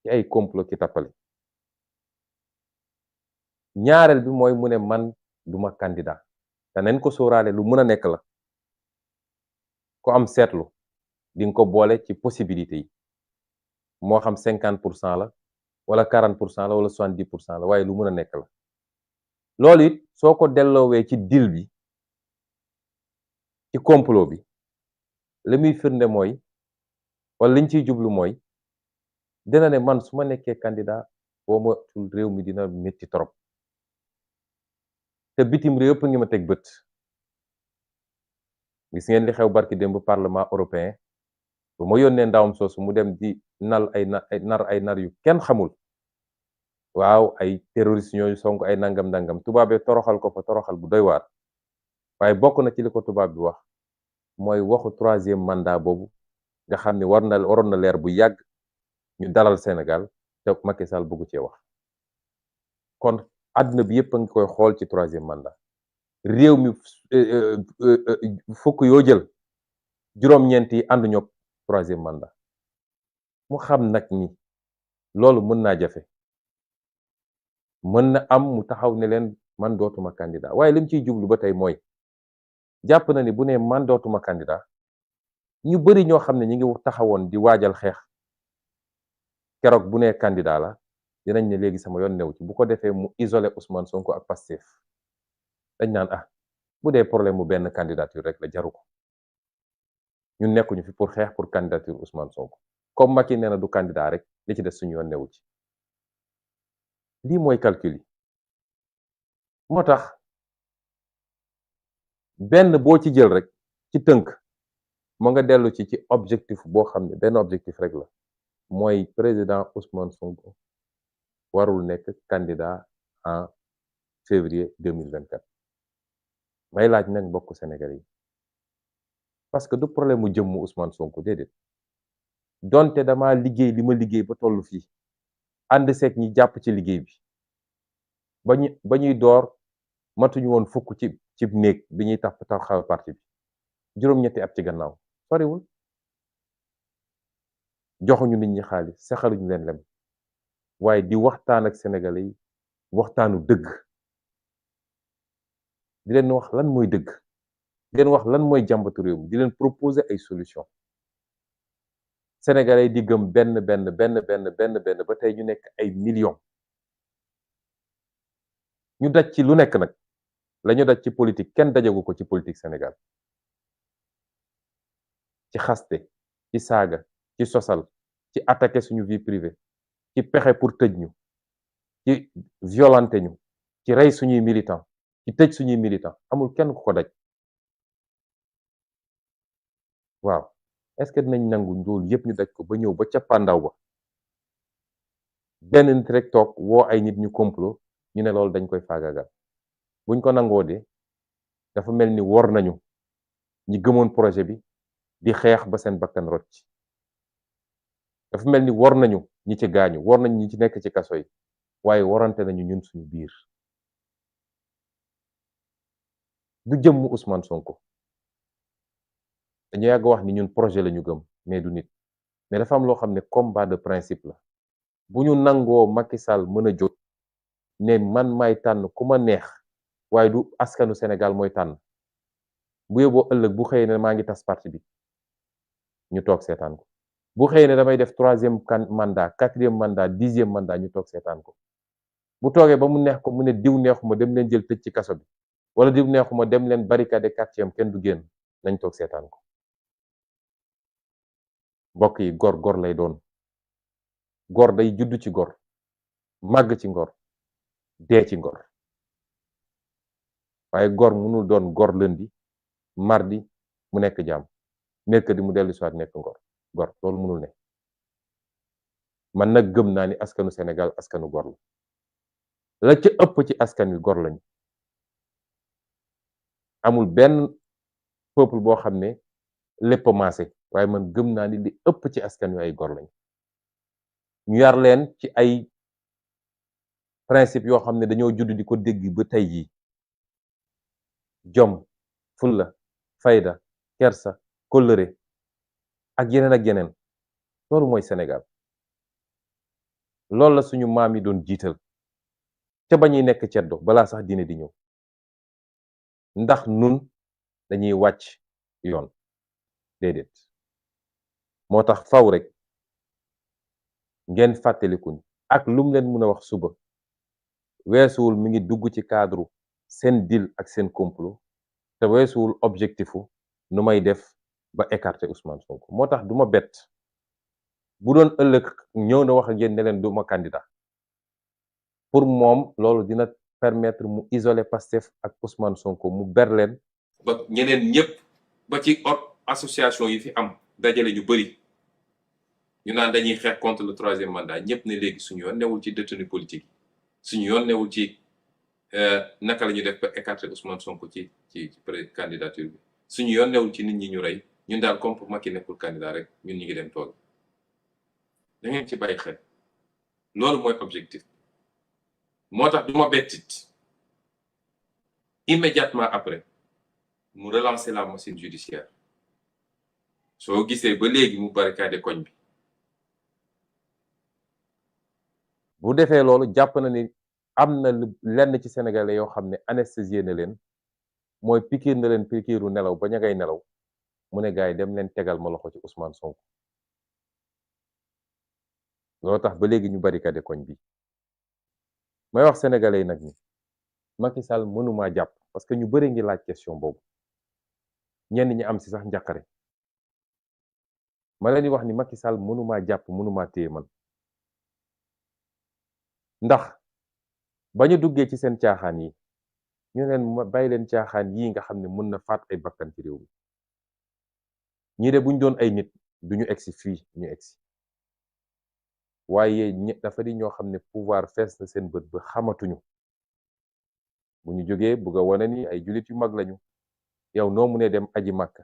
[SPEAKER 3] ci ay complot ki tappale ñaareel bi mooy mu ne man duma candidat te nañ ko sóoraale lu mën a nekk la ku am seetlu di nga ko boole ci possibilité yi moo xam 50% la wala 40% la wala 70% la waaye lu mën a nekk la loolu it soo ko delloowee ci deal bi ci complot bi li muy firnde mooy wala liñ ciy jublu mooy dina ne man su ma nekkee candidat boo matul réew mi dina métti trop te bitim réew yëpp ngi ma teg bët gis ngeen li xew barki démb parlement européen ba ma yónnee ndawam soosu mu dem di nar ay nar yu kenn xamul waaw ay terroriste ñooyu sonk ay nangam tubaab yi toroxal ko fa toroxal bu doy waar waaye bokk na ci li ko tubaab bi wax mooy waxu 3e mandat boobu nga xam ne waroon na leer bu yàgg ñu dalal Sénégal te Macky Sall bëggu cee wax kon àdduna bi yëpp a ngi koy xool ci 3e mandat réew mi fukk yoo jël juróom-ñeent yi ànduñu troisième mandat mu xam nag ni loolu mën naa jafe mën na am mu taxaw ne leen man dootuma candidat waaye lim ciy jublu ba tey mooy jàpp na ni bu ne man dootuma candidat ñu bari ñoo xam ne ñi ngi taxawoon di waajal xeex keroog bu nee candidat la dinañ ne léegi sama yoon new ci bu ko defee mu isolé Ousmane Sonko ak Pastef dañ naan bu dee problème mu benn candidature rek la jaru ko ñun nekkuñu fi pour xeex pour candidature Ousmane Sonko comme Macky nee na du candidat rek li ci des suñu yoon newu ci lii mooy calcul yi moo tax benn boo ci jël rek ci tënk moo nga dellu ci objectif boo xam ne benn objectif rek la mooy président Ousmane Sonko warul nekk candidat en février 2024 may laaj nag mbokku Sénégal yi parce que du problème mu jëmmu Ousmane Sonko déedéet donte dama liggéey li ma liggéey ba tollu fii ànd seeg ñi jàpp ci liggéey bi ba ñuy door matuñu woon fukk ci néeg bi ñuy taxawal parti bi juróom-ñetti at ci gannaaw soriwul joxuñu nit ñi xaalis saxaluñu leen lem waaye di waxtaan ak sénégalais yi waxtaanu dëgg di leen wax lan mooy dëgg di leen wax lan mooy jàmbatu réew mi di leen proposer ay solution sénégalais yi di gëm benn ba tey ñu nekk ay millions ñu daj ci lu nekk nag la ñu daj ci politique kenn dajagu ko ci politique Sénégal ci xaste ci saaga ci sosal ci attaquer suñu vie privée ci pexe pour tëj ñu ci violenter ñu ci rey suñuy militant ci tëj suñuy militant amul kenn ku ko daj waaw est-ce que dinañ nangu loolu yëpp ñu daj ko ba ñëw ba cappaandaw ba benn nit rek toog woo ay nit ñu complot ñu ne loolu dañ koy faagagal buñ ko nangoo de dafa mel ni wor nañu ñi gëmoon projet bi di xeex ba seen bakkan rocc dafa mel ni wor nañu ñi ci gaañu wor nañu ñi ci nekk ci kaso yi waaye warante nañu ñun suñu biir du jëmmu Ousmane Sonko dañu yàgg wax ni ñun projet la ñu gëm mais du nit mais dafa am loo xam ne combat de principe la bu ñu nangoo Macky Sall mën a jóg ne man may tànn ku ma neex waaye du askanu Sénégal mooy tànn bu yóbboo ëllëg bu xëyee ne maa ngi tas parti bi ñu toog seetaan ko bu xëyee ne damay def 3e mandat 4e mandat 10e mandat ñu toog seetaan ko bu toogee ba mu neex ko mu ne diw neexuma dem leen jël tëj ci kaso bi wala diw neexuma dem leen barricade quartier am kenn du génn nañ toog seetaan ko mbokk yi gor lay doon gor day judd ci gor màgg ci ngor dee ci ngor waaye gor mënul doon gor lundi mardi mu nekk jaam mercredi mu dellu soit nekk gor loolu mënul ne man nag gëm naa ni askanu Sénégal askanu gor la ca ëpp ci askan wi gor lañu amul benn peuple boo xam ne lépp maase waaye man gëm naa ni li ëpp ci askan wi ay gor lañu ñu yar leen ci ay principe yoo xam ne dañoo judd di ko dégg ba tey jii jom fulla fayda kersa kóllëre ak yeneen loolu mooy Sénégal loolu la suñu maam yi doon jiital ca ba ñuy nekk ceddo balaa sax diine di ñëw ndax nun dañuy wàcc yoon déedéet moo tax faw rek ngeen fàttaliku ni ak lum leen mën a wax suba weesuwul mi ngi dugg ci cadre seen deal ak seen complot te weesuwul objectifu nu may def ba écarter Ousmane Sonko moo tax duma bett bu doon ëllëg ñëw na wax ak yéen ne leen duma candidat pour moom loolu dina permettre mu isoler Pastef ak Ousmane Sonko mu ber leen ba ñeneen ñëpp ba ci association yi fi am dajale ñu bëri ñu naan dañuy xeex contre le 3e mandat ñëpp ne léegi suñu yoon newul ci détenu politique suñu yoon newul ci naka la ñu def ba écarter Ousmane Sonko ci candidature bi suñu yoon newul ci nit ñi ñu rey ñun daal comme pour Macky nekkul candidat rek ñun ñu ngi dem tool da ngeen ci bàyyi xel loolu mooy objectif moo tax du ma bettit immédiatement après mu relancer la machine judiciaire soo gisee ba léegi mu barricade koñ bi bu defee loolu jàpp na ni am na lenn ci sénégalais yoo xam ne anesthésié na leen mooy pikiir na leen pikiiru nelaw ba ña ngay nelaw mu ne gars yi dem leen tegal ma loxo ci Ousmane Sonko loolu tax ba léegi ñu barricade koñ bi may wax sénégalais yi nag ni Macky Sall mënumaa jàpp parce que ñu bëri ngi laaj question boobu ñenn ñi am si sax njàqare ma leen di wax ni Macky Sall mënumaa jàpp mënumaa téye man ndax ba ñu duggee ci seen caaxaan yi ñu leen bàyyi leen caaxaan yii nga xam ne mën na faat ay bakkan ci réew mi ñii de buñ doon ay nit duñu egsi fii ñu egsi waaye dafa di ñoo xam ne pouvoir fees na seen bët ba xamatuñu bu ñu jógee bugg a wane ni ay jullit yu mag lañu yow noo mu ne dem aji màkk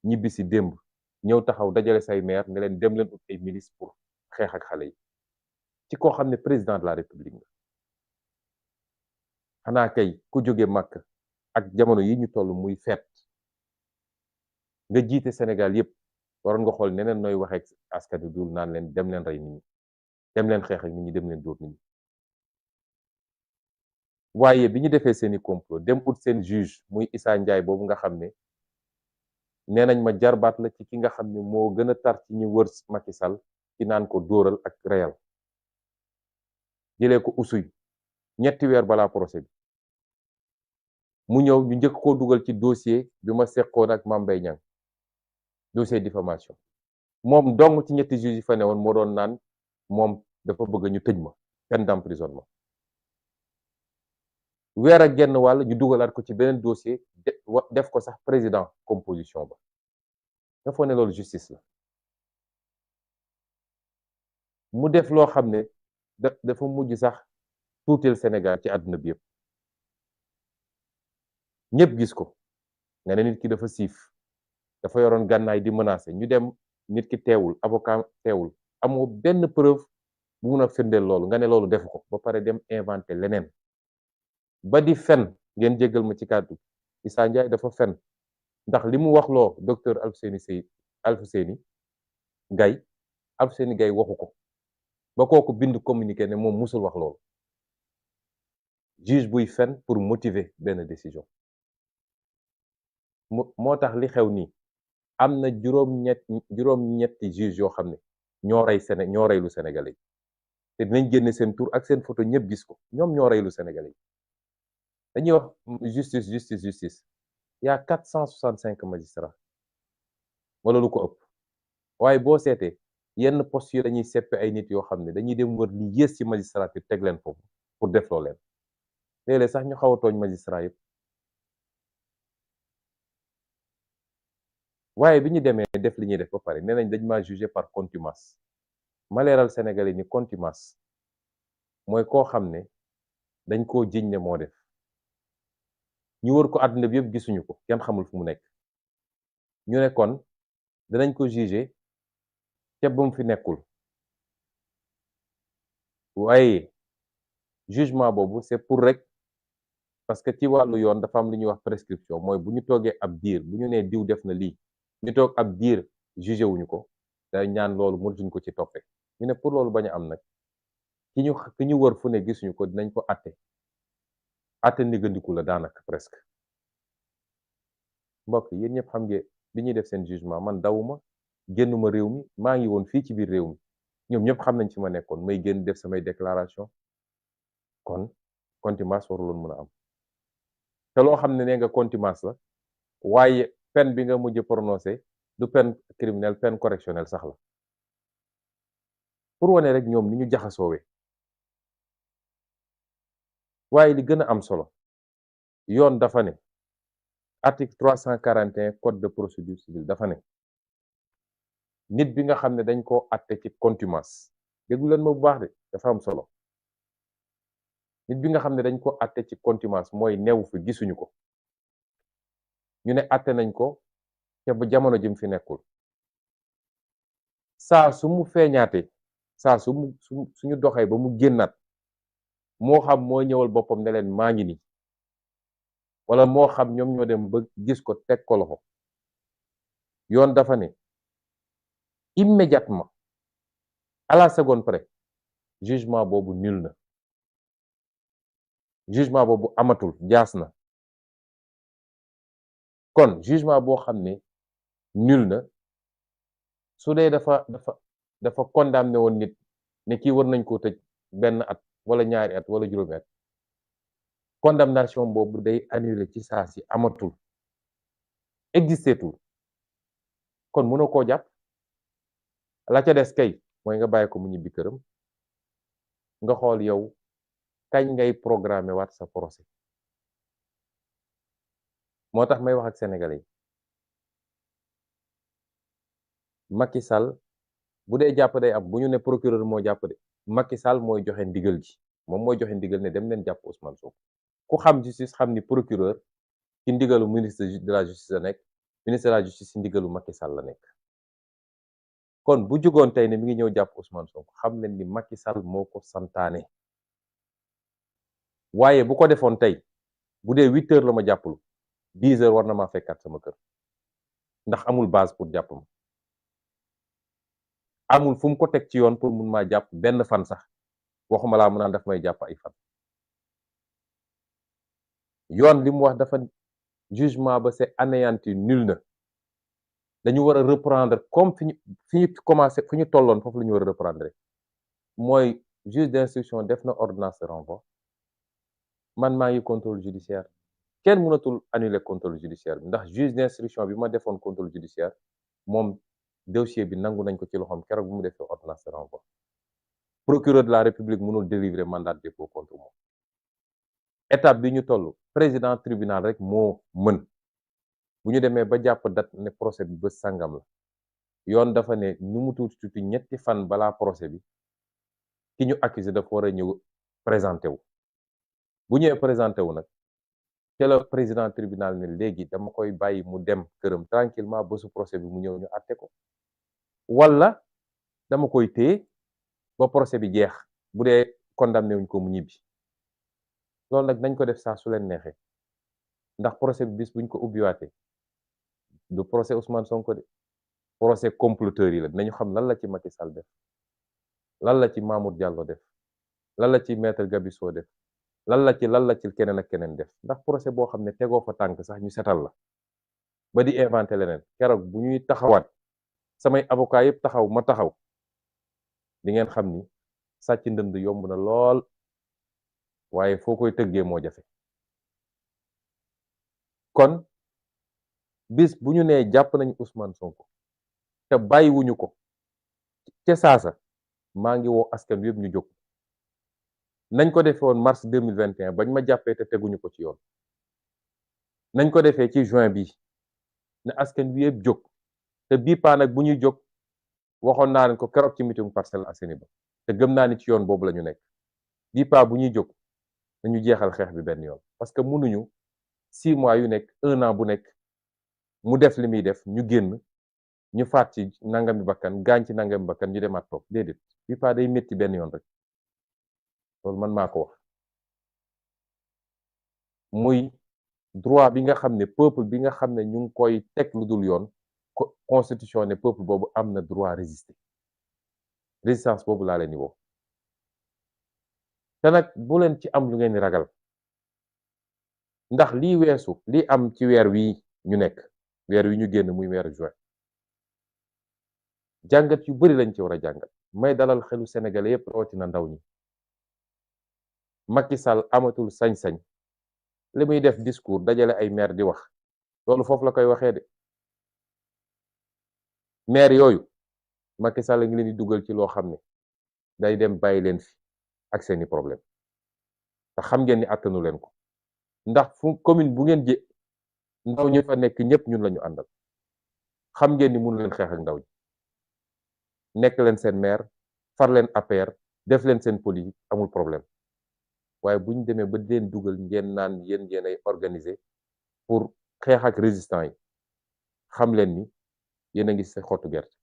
[SPEAKER 3] ñibbi si démb ñëw taxaw dajale say maire ne leen dem leen ut ay milice pour xeex ak xale yi ci koo xam ne président de la république nga xanaa kay ku jóge màkk ak jamono yi ñu toll muy feet nga jiite Sénégal yépp waroon nga xool neneen nooy waxee askan wi dul naan leen dem leen rey nit ñi dem leen xeex ak nit ñi dem leen dóor nit ñi waaye bi ñu defee seeni complot dem ut seen juge muy Issa Ndiaye boobu nga xam ne nee nañ ma jarbaat la ci ki nga xam ne moo gën a tar ci ñu wër Macky Sall ci naan ko dóoral ak reyal jëlee ko usuy ñetti weer balaa procès bi mu ñëw ñu njëkk koo dugal ci dossier bi ma seqoon ak Mame Mbaye Niang dossier diffamation moom dong ci ñetti juge yi fa ne woon moo doon naan moom dafa bëgg ñu tëj ma peine d'emprisonnement weer ak genn wàll ñu dugalaat ko ci beneen dossier def ko sax président composition ba dafa ne loolu justice la mu def loo xam ne dafa mujj sax tuutil Sénégal ci àdduna bi yëpp ñëpp gis ko nga ne nit ki dafa siif dafa yoroon gànnaay di menacer ñu dem nit ki teewul avocat teewul amoo benn preuve bu mun a firndeel loolu nga ne loolu defu ko ba pare dem inventé leneen ba di fen ngeen jéggal ma ci kàddu Issa Ndiaye dafa fen ndax li mu wax loo docteur Alfousseyni Gaye waxu ko ba kooku bind communiqué ne moom musul wax loolu juge buy fen pour motiver benn décision moo tax li xew nii am na juróom-ñetti juge yoo xam ne ñoo rey lu Sénégalais yi te dinañ génne seen tur ak seen photo ñëpp gis ko ñoom ñoo rey lu Sénégalais yi dañuy wax justice y a 465 magistrats wala lu ko ëpp waaye boo seetee yenn poste yi dañuy seppe ay nit yoo xam ne dañuy dem wër li yées ci magistrature teg leen foofu pour defloo leen léeg-léeg sax ñu xaw a tooñ magistrat yëpp waaye bi ñu demee def li ñuy def ba pare nee nañ dañ maa jugé par contumace ma leeral Sénégalais ni contumace mooy koo xam ne dañ koo jiñ ne moo def ñu wër ko àdduna bi yëpp gisuñu ko kenn xamul fu mu nekk ñu ne kon danañ ko jugé ca ba mu fi nekkul waaye jugement boobu c'est pour rek parce que ci wàllu yoon dafa am lu ñuy wax prescription mooy bu ñu toogee ab diir bu ñu nee diw def na lii ñu toog ab diir jugé wuñu ko day ñaan loolu mënatuñ ko ci toppee ñu ne pour loolu bañ a am nag ki ñu wër fu ne gisuñu ko dinañ ko atte ndiggandiku la daanaka presque mbokk yéen ñëpp xam ngeen bi ñuy def seen jugement man dawuma génnuma réew mi maa ngi woon fii ci biir réew mi ñoom ñëpp xam nañ ci ma nekkoon may génn def samay déclaration kon contumace waruloon mën a am te loo xam ne nee nga contumace la waaye peine bi nga mujj prononcé du peine criminelle peine correctionnelle sax la pour wane rek ñoom ni ñu jaxasoowee waaye li gën a am solo yoon dafa ne article 341 code de procédure civile dafa ne nit bi nga xam ne dañ koo atte ci contumace déglu leen ma bu baax de dafa am solo nit bi nga xam ne dañ ko atte ci contumace mooy neewu fi gisuñu ko ñu ne atte nañ ko te ba jamono jëm fi nekkul saa su mu feeñaate saa suñu doxee ba mu génnaat moo xam moo ñëwal boppam ne leen maa ngi nii wala moo xam ñoom ñoo dem ba gis ko teg ko loxo yoon dafa ne immédiatement à la seconde près jugement boobu nul na jugement boobu amatul jaas na kon jugement boo xam ne nul na su dee dafa condamné woon nit ne kii war nañ koo tëj benn at wala ñaari at wala juróomi at condamnation boobu day annulé ci saa si amatul existeetul kon mënoo koo jàpp la ca des kay mooy nga bàyyi ko mu ñibbi këram nga xool yow kañ ngay programmer waat sa procès moo tax may wax ak sénégalais yi Macky Sall bu dee jàpp day am bu ñu ne procureur moo jàpp de Macky Sall mooy joxe ndigal ji moom mooy joxe ndigal ne dem leen jàpp Ousmane Sonko ku xam justice xam ni procureur ci ndigalu ministre de la justice la nekk ministre de la justice ci ndigalu Macky Sall la nekk kon bu jugoon tey ne mi ngi ñëw jàpp Ousmane Sonko xam leen ni Macky Sall moo ko santaane waaye bu ko defoon tey bu dee 8 heures la ma jàppalu 10 heures war na maa fekkaat sama kër ndax amul base pour jàpp ma amul fu mu ko teg ci yoon pour mun maa jàpp benn fan sax waxuma laa mu naan daf may jàpp ay fan yoon li mu wax dafa jugement ba c'est anéanti nul na dañu war a reprendre comme fi ñu commencé fi ñu tolloon foofu la ñu war a reprendre mooy juge d'instruction def na ordonnance de renvoi man maa ngi contrôle judiciaire kenn mënatul annuler contrôle judiciaire bi ndax juge d'instruction bi ma defoon contrôle judiciaire moom dossier bi nangu nañ ko ci loxoom keroog bu mu defee ordonnance de renvoi procureur de la république mënul délivrer mandat de dépôt contre moom étape bi ñu toll président tribunal rek moo mën bu ñu demee ba jàpp date ne procès bi ba sàngam la yoon dafa ne nu mu tuuti ñetti fan balaa procès bi ki ñu accusé dafa war a ñëw présenté wu bu ñëwee présenté wu nag te la président tribunal ne léegi dama koy bàyyi mu dem këram tranquillement ba su procès bi mu ñëw ñu àtte ko wala dama koy téye ba procès bi jeex bu dee condamné wuñ ko mu ñibbi loolu nag nañ ko def saa su leen neexee ndax procès bi bis buñ ko ubbiwaatee du procès Ousmane Sonko de procès comploteurs yi la nañu xam lan la ci Macky Sall def lan la ci Mamour Diallo def lan la ci maître Gabisso def lan la ci keneen ak keneen def ndax procès boo xam ne tegoo fa tànk sax ñu setal la ba di inventé leneen keroog bu ñuy taxawaat samay avocat yëpp taxaw ma taxaw di ngeen xam ni sàcc ndënd yomb na lool waaye foo koy tëggee moo jafe kon bis bu ñu nee jàpp nañu Ousmane Sonko te bàyyiwuñu ko ca saasa maa ngi woo askan wi yëpp ñu jóg nañ ko defee woon mars 2021 bañ ma jàppee te teguñu ko ci yoon nañ ko defee ci juin bi ne askan wi yëpp jóg te bii paa nag bu ñuy jóg waxoon naa leen ko keroog ci meeting Parcelles Assainies ba te gëm naa ni ci yoon boobu la ñu nekk bii paa bu ñuy jóg nañu jeexal xeex bi benn yoon parce que mënuñu 6 mois yu nekk 1 an bu nekk mu def li muy def ñu génn ñu faat ci nangami bakkan gaañ ci nangami bakkan ñu demaat toog déedéet bii paa day métti benn yoon rek loolu man maa ko wax muy droit bi nga xam ne peuple bi nga xam ne ñu ngi koy teg lu dul yoon constitution ne peuple boobu am na droit résister résistance boobu laa leen di woo te nag bu leen ci am lu ngeen di ragal ndax lii weesu lii am ci weer wi ñu nekk weer wi ñu génn muy weeru juin jàngat yu bari lañ ci war a jàngat may dalal xelu sénégalais yépp rawatina ndaw ñi Macky Sall amatul sañ-sañ li muy def discours dajale ay maire di wax loolu foofu la koy waxee de maire yooyu Macky Sall ngi leen di dugal ci loo xam ne day dem bàyyi leen fi ak seeni problème te xam ngeen ni attanu leen ko ndax fu commune bu ngeen jë ndaw ñi fa nekk ñëpp ñun lañu àndal xam ngeen ni mënu leen xeex ak ndaw ñi nekk leen seen maire far leen APR def leen seen politique amul problème waaye bu ñu demee ba leen dugal ngeen naan yéen ay organiser pour xeex ak résistant yi xam leen ni yéen a ngi sa xottu gerte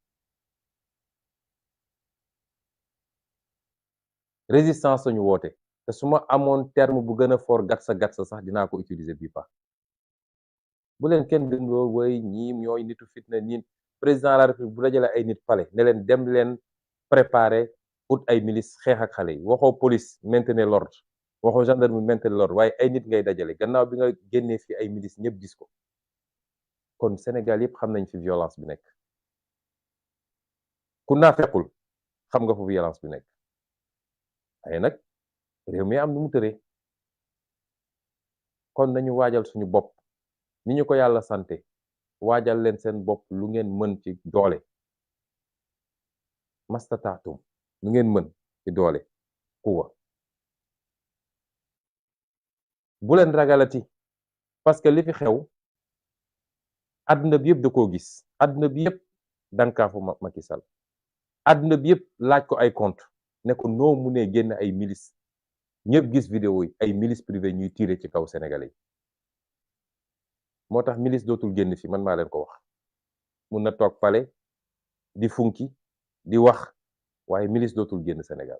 [SPEAKER 3] résistance lañu woote te su ma amoon terme bu gën a fort gatsa sax dinaa ko utiliser bii pa bu leen kenn gën loo way ñii ñooy nitu fitna ñi président de la république bu dajale ay nit palais ne leen dem leen préparer ut ay milice xeex ak xale yi waxoo police maintenir l'ordre waxoo gendarmerie maintenir l'ordre waaye ay nit ngay dajale gannaaw bi nga génnee fi ay milice ñëpp gis ko kon Sénégal yëpp xam nañ fi violence bi nekk ku naafequl xam nga fu violence bi nekk waaye nag réew mi am nu mu tëree kon nañu waajal suñu bopp ni ñu ko yàlla sante waajal leen seen bopp lu ngeen mën ci doole mastataatum lu ngeen mën ci doole quwa bu leen ragalati parce que li fi xew àdduna bi yëpp da koo gis àdduna bi yëpp dankaafu Macky Sall àdduna bi yëpp laaj ko ay compte ne ko noo munee génn ay milice ñëpp gis vidéo yi ay milice privé ñuy tirer ci kaw sénégalais yi moo tax milice dootul génn fi man maa leen ko wax mun na toog palais di funki di wax waaye milice dootul génn Sénégal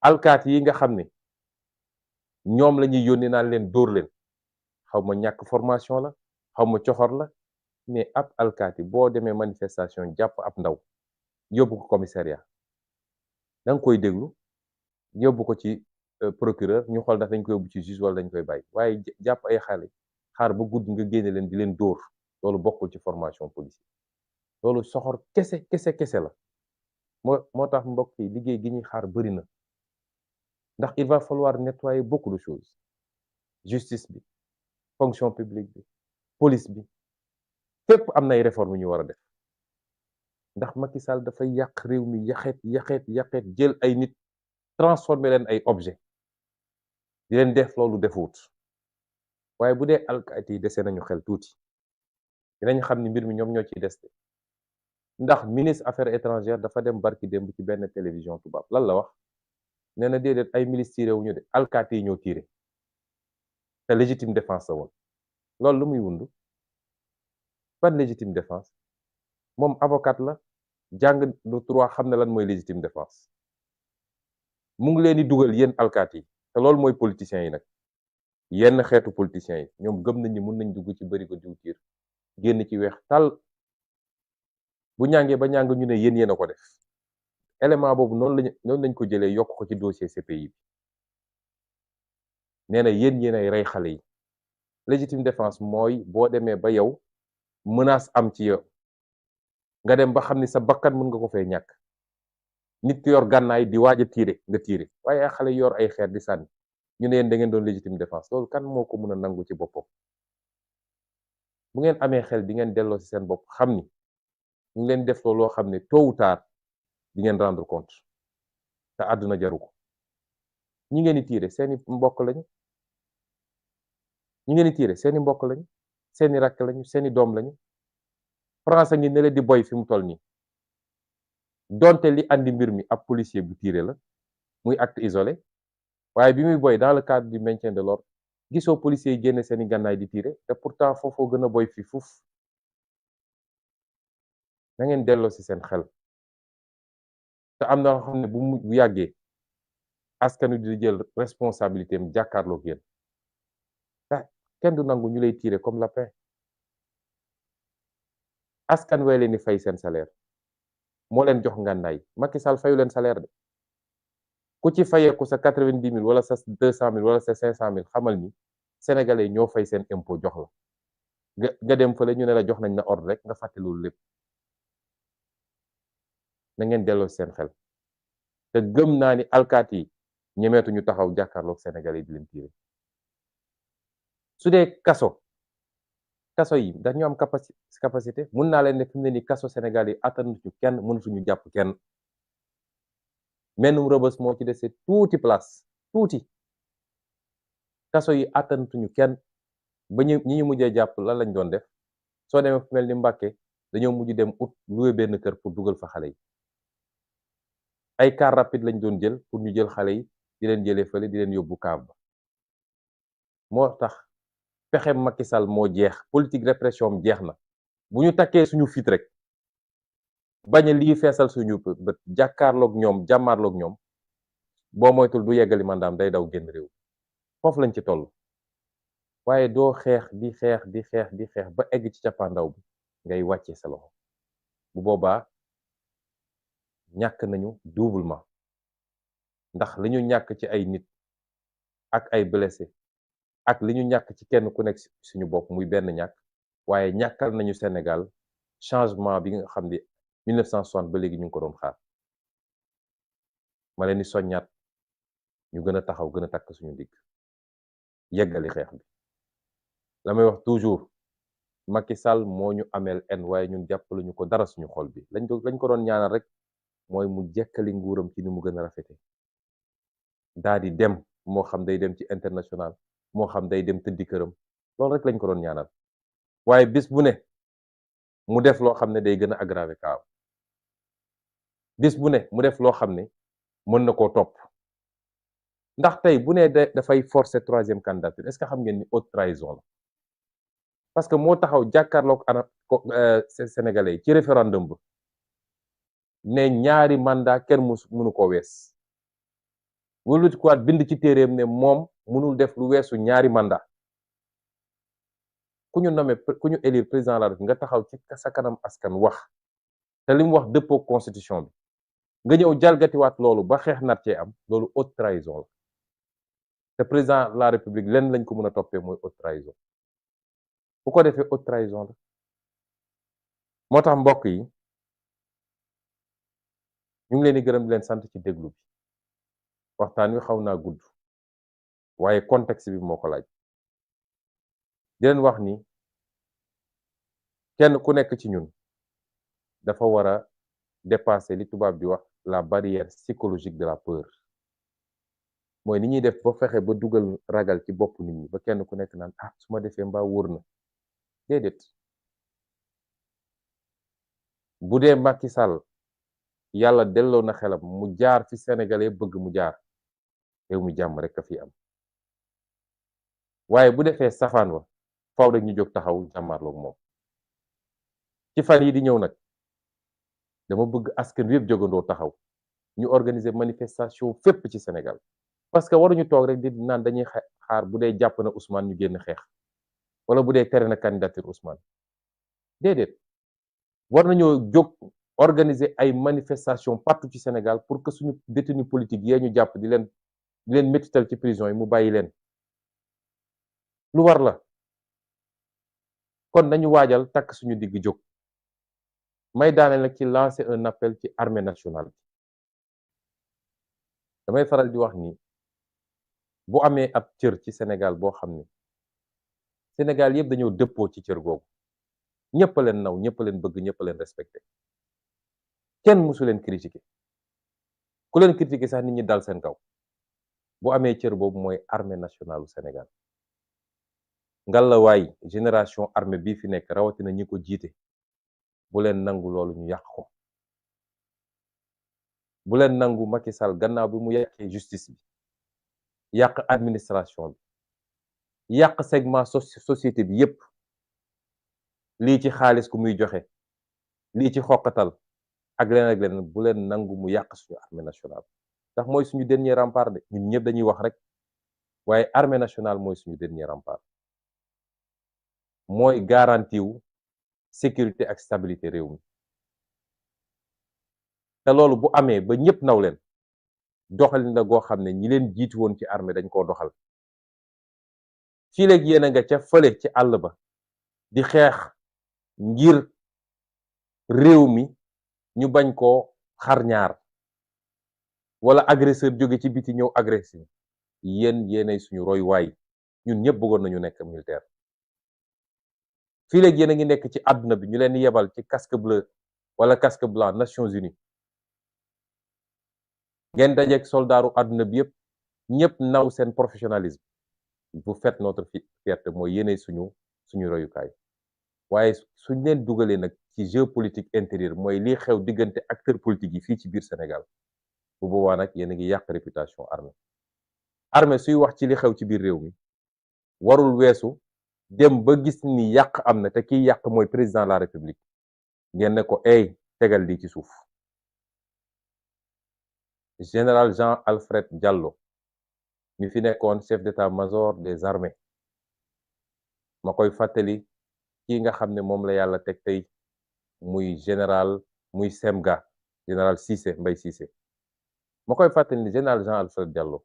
[SPEAKER 3] alkaati yi nga xam ne ñoom la ñuy yónni naan leen dóor leen xaw ma ñàkk formation la xaw ma coxor la mais ab alkaati boo demee manifestation jàpp ab ndaw yóbbu ko commissariat da nga koy déglu yóbbu ko ci procureur ñu xool ndax dañ koy yóbbu ci juge wala dañ koy bàyyi waaye jàpp ay xale xaar ba guddi nga génne leen di leen dóor loolu bokkul ci formation policier loolu soxor kese la moo tax mbokk yi liggéey gi ñuy xaar bëri na ndax il va falloir nettoyer beaucoup de choses justice bi fonction publique bi police bi fépp am na ay réformes ñu war a def ndax Macky Sall dafay yàq réew mi yaxeet jël ay nit transformer leen ay objet di leen def loolu defuut waaye bu dee alkaati yi dese nañu xel tuuti dinañ xam ni mbir mi ñoom ñoo ciy des ndax ministre affaires étrangères dafa dem barki démb ci benn télévision tubaab lan la wax nee na déedéet ay milice tiré wuñu de alkaati yi ñoo tiré te légitime défense la woon loolu lu muy wundu ban légitime défense moom avocat la jàng du droit xam ne lan mooy légitime défense mu ngi leen di dugal yéen alkaati yi te loolu mooy politiciens yi nag yenn xeetu politiciens yi ñoom gëm nañ ni mun nañ dugg ci bëri ko diwtiir génn ci weex tal bu ñàngee ba ñàng ñu ne yéen a ko def élément boobu noonu lañ ko jëlee yokk ko ci dossier CPI bi nee na yéen ay rey xale yi légitime défense mooy boo demee ba yow menace am ci yow nga dem ba xam ni sa bakkan mën nga ko fay ñàkk nit ki yor gànnaay di waaj a tiire nga tiire waaye ay xale yor ay xeer di sànni ñu ne yéen da ngeen doon légitime défense loolu kan moo ko mën a nangu ci boppam bu ngeen amee xel di ngeen delloo ci seen bopp xam ni ñu ngi leen def loo xam ne tôt ou tard di ngeen rendre compte te àdduna jaru ko ñi ngeen di tiire seeni mbokk lañu ñi ngeen di tiire seeni mbokk lañu seeni rakk lañu seeni doom lañu français ngi ne leen di boy fi mu toll nii donte li andi mbir mi ab policier bu tiire la muy acte isolé waaye bi muy boy dans le cadre du maintien de l'ordre gisoo policiers yi génne seeni gànnaay di tiire te pourtant foofoo gën a boy fi fuuf na ngeen delloo ci seen xel te am na loo xam ne bu yàggee askan wi di jël responsabilité am jàkkaarloog yéen kenn du nangu ñu lay tiire comme lapin askan wee leen di fay seen salaire moo leen jox ngànnaay Macky Sall fayu leen salaire de ku ci fayeeku sa 90 000 wala sa 200 000 wala sa 500 000 xamal ni sénégalais ñoo fay seen impôt jox la nga dem fële ñu ne la jox nañ na ordre rek nga fàtte loolu lépp na ngeen delloo seen xel te gëm naa ni alkaati yi ñemeetu ñu taxaw jàkkaarloog sénégalais yi di leen tiire su dee kaso yi dañu am capacité mun naa leen ne fi mu ne nii kaso Sénégal yi attanuñu kenn mënatuñu jàpp kenn mennum Rebeuss moo ci dese tuuti place tuuti kaso yi attanuñu kenn ba ñi ñu mujjee jàpp lan lañ doon def soo demee fu mel ni Mbàkke dañoo mujj dem ut loué benn kër pour dugal fa xale yi ay car rapide lañ doon jël pour ñu jël xale yi di leen jëlee fële di leen yóbbu kaab ba moo tax pexe Macky Sall moo jeex politique répression am jeex na bu ñu takkee suñu fit rek bañ a lii feesal suñu bët jàkkaarloog ñoom jàmmaarloog ñoom boo moytul du yeggali mandaam day daw génn réew foofu lañ ci toll waaye doo xeex di xeex ba egg ci cappaandaw bi ngay wàcce sa loxo bu boobaa ñàkk nañu doublement ndax li ñu ñàkk ci ay nit ak ay blessé ak li ñu ñàkk ci kenn ku nekk suñu bopp muy benn ñàkk waaye ñàkkal nañu Sénégal changement bi nga xam ne 1960 ba léegi ñu ngi ko doon xaar ma leen di soññaat ñu gën a taxaw gën a takk suñu digg yeggali xeex bi la may wax toujours Macky Sall moo ñu ameel en waaye ñun jàppaluñu ko dara suñu xol bi lañ ko doon ñaanal rek mooy mu jekkali nguuram ci ni mu gën a rafete daa di dem moo xam day dem ci international moo xam day dem tëddi këram loolu rek lañ ko doon ñaanal waaye bis bu ne mu def loo xam ne day gën a aggraver kaaw bis bu ne mu def loo xam ne mën na koo topp ndax tey bu ne dafay forcer 3e candidature est-ce que xam ngeen ni haute trahison la parce que moo taxaw jàkkaarloog sénégalais ci référendum ba ne ñaari mandat kenn mënu ko wees wuluti kuwaat bind ci téeréem ne moom mënul def lu weesu ñaari mandat ku ñu élire président de la République nga taxaw ci sa kanam askan wax te li mu wax dëppoo constitution bi nga ñëw jalgatiwaat loolu ba xeex nar cee am loolu haute trahison la te président de la République lenn lañ ko mën a toppee mooy haute trahison bu ko defee haute trahison la moo tax mbokk yi ñu ngi leen di gërëm di leen sant ci déglu bi waxtaan wi xaw naa gudd waaye contexte bi moo ko laaj di leen wax ni kenn ku nekk ci ñun dafa war a dépasser li tubaab di wax la barrière psychologique de la peur mooy ni ñuy def ba fexe ba dugal ragal ci bopp nit ñi ba kenn ku nekk naan su ma defee mbaa wóor na déedéet bu dee Macky Sall yàlla delloo na xelam mu jaar fi sénégalais bëgg mu jaar réew mi jàmm rek a fi am waaye bu defee safaan wa faw rek ñu jóg taxaw jàmmarloog moom ci fan yi di ñëw nag dama bëgg askan wi yëpp jógandoo taxaw ñu organiser manifestation fépp ci Sénégal parce que waruñu toog rek di naan dañuy xaar bu dee jàpp na Ousmane ñu génn xeex wala bu dee tere na candidature Ousmane déedéet war nañoo jóg organiser ay manifestation partout ci Sénégal pour que suñu détenu politique yee ñu jàpp di leen métital ci prison yi mu bàyyi leen lu war la kon nañu waajal takk suñu digg jóg may daaneel nag ci lancer un appel ci armée nationale bi damay faral di wax ni bu amee ab cër ci Sénégal boo xam ne Sénégal yëpp dañoo dëppoo ci cër googu ñëpp a leen naw ñëpp a leen bëgg ñëpp a leen respecté kenn mësu leen critiqué ku leen critiqué sax nit ñi dal seen kaw bu amee cër boobu mooy armée nationale du Sénégal ngalawaay génération armée bii fi nekk rawatina ñi ko jiite bu leen nangu loolu ñu yàq ko bu leen nangu Macky Sall gannaaw bi mu yàqee justice bi yàq administration bi yàq segment société bi yépp lii ci xaalis ku muy joxe lii ci xoqatal ak leneen bu leen nangu mu yàq suñu armée nationale ndax mooy suñu dernier rempart de ñun ñëpp dañuy wax rek waaye armée nationale mooy suñu dernier rempart mooy garantie wu sécurité ak stabilité réew mi te loolu bu amee ba ñëpp naw leen doxalin la goo xam ne ñi leen jiitu woon ci armée dañ koo doxal fii léegi yéen a nga ca fële ci àll ba di xeex ngir réew mi ñu bañ koo xar ñaar wala agresseur jóge ci biti ñëw agressé yéenay suñu roy waay ñun ñëpp bëggoon nañu nekk militaire fii léegi yéen a ngi nekk ci àdduna bi ñu leen yebal ci casque bleu wala casque blanc Nations Unies ngeen dajeek soldaaru àdduna bi yëpp ñëpp naw seen professionnalisme vous faites notre fierté mooy yéenay suñu royukaay waaye suñ leen dugalee nag ci géopolitique intérieure mooy lii xew diggante acteurs politiques yi fii ci biir Sénégal bu boobaa nag yéen a ngi yàq réputation armée suy wax ci li xew ci biir réew mi warul weesu dem ba gis ni yàq am na te kiy yàq mooy président de la république ngeen ne ko tegal lii ci suuf général Jean Alfred Diallo mi fi nekkoon chef d'état-major des armées ma koy fàttali kii nga xam ne moom la yàlla teg tey muy général muy Semga général Cissé Mbaye Cissé ma koy fàttali ni général Jean Alfred Diallo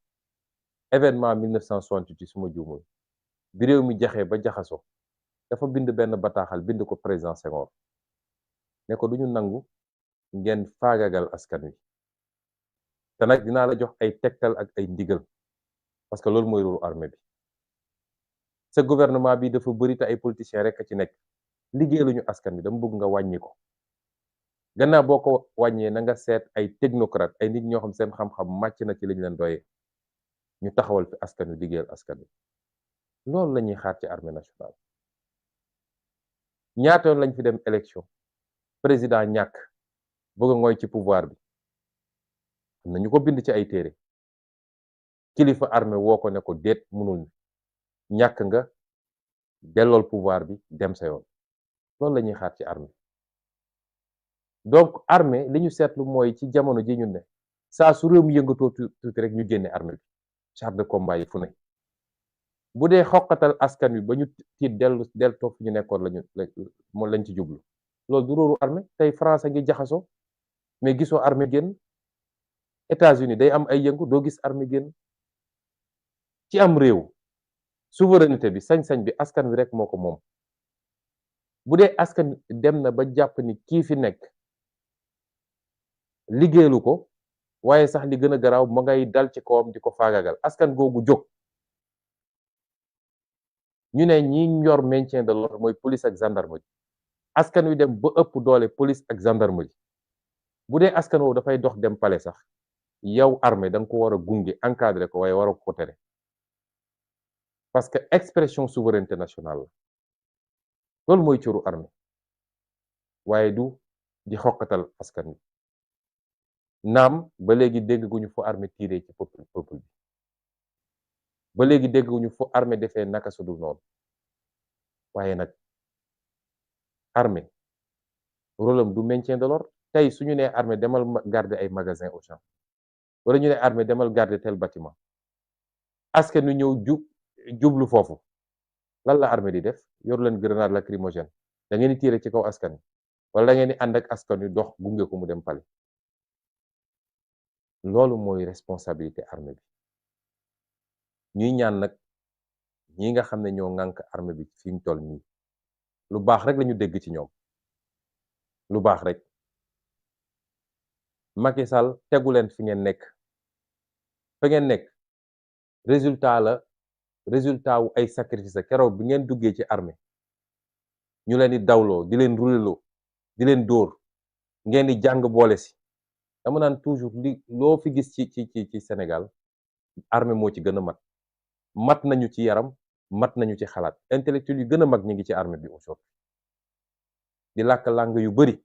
[SPEAKER 3] événement 1968 su ma juumul bi réew mi jaxee ba jaxasoo dafa bind benn bataaxal bind ko président Senghor ne ko duñu nangu ngeen faagagal askan wi te nag dinaa la jox ay tegtal ak ay ndigal parce que loolu mooy rôle armée bi sa gouvernement bi dafa bëri te ay politiciens rek a ci nekk liggéeyaluñu askan wi dama bëgg nga wàññi ko gannaaw boo ko wàññee na nga seet ay technocrate ay nit ñoo xam seen xam-xam màcc na ci liñ leen doyee ñu taxawal fi askan wi liggéeyal askan wi loolu la ñuy xaar ci armée nationale ñaata yoon lañ fi dem élection président ñàkk bëgg a ngoy ci pouvoir bi am na ñu ko bind ci ay téere kilifa armée woo ko ne ko déet mënul ñàkk nga dellool pouvoir bi dem sa yoon loolu la ñuy xaar ci armée donc armée li ñu seetlu mooy ci jamono ji ñu ne saa su réew mi yëngatoo tuuti rek ñu génne armée bi char de combat yi fu ne bu dee xoqatal askan wi ba ñu tiit del toog fi ñu nekkoon lañ ci jublu loolu du róoru armée tey France a ngi jaxasoo mais gisoo armée génn États-Unis day am ay yëngu doo gis armée génn ci am réew souveraineté bi sañ-sañ bi askan wi rek moo ko moom bu dee askan dem na ba jàpp ni kii fi nekk liggéeyalu ko waaye sax li gën a garaaw ma ngay dal ci kawam di ko faagagal askan googu jóg ñu ne ñi yor maintien de l'ordre mooy police ak gendarmerie askan wi dem ba ëpp doole police ak gendarmerie bu dee askan woowu dafay dox dem palais sax yow armée da nga ko war a gunge encadré ko waaye war a ko tere parce que expression souveraineté nationale la loolu mooy cëru armée waaye du di xoqatal askan wi naam ba léegi dégg guñu fu armée tiré ci peuple bi ba léegi dégg guñu fu armée defee naka su dul noonu waaye nag armée rôle am du maintien de l'ordre tey suñu nee armée demal garder ay magasin au champ wala ñu ne armée demal garder tel bâtiment askan wi ñëw jublu foofu lan la armée di def yor leen grenade lacrymogène da ngeen di tirer ci kaw askan wi wala da ngeen di ànd ak askan wi dox gunge ko mu dem pale loolu mooy responsabilité armée bi ñuy ñaan nag ñi nga xam ne ñoo ŋànk armée bi fi mu toll nii lu baax rek lañu dégg ci ñoom lu baax rek Macky Sall tegu leen fi ngeen nekk fa ngeen nekk résultat wu ay sacrifice keroog bi ngeen duggee ci armée ñu leen di dawloo di leen ruleloo di leen dóor ngeen di jàng boole si dama naan toujours loo fi gis ci Sénégal armée moo ci gën a mat nañu ci yaram mat nañu ci xalaat intellectuel yu gën a mag ñi ngi ci armée bi aujourd'hui di làkk langue yu bari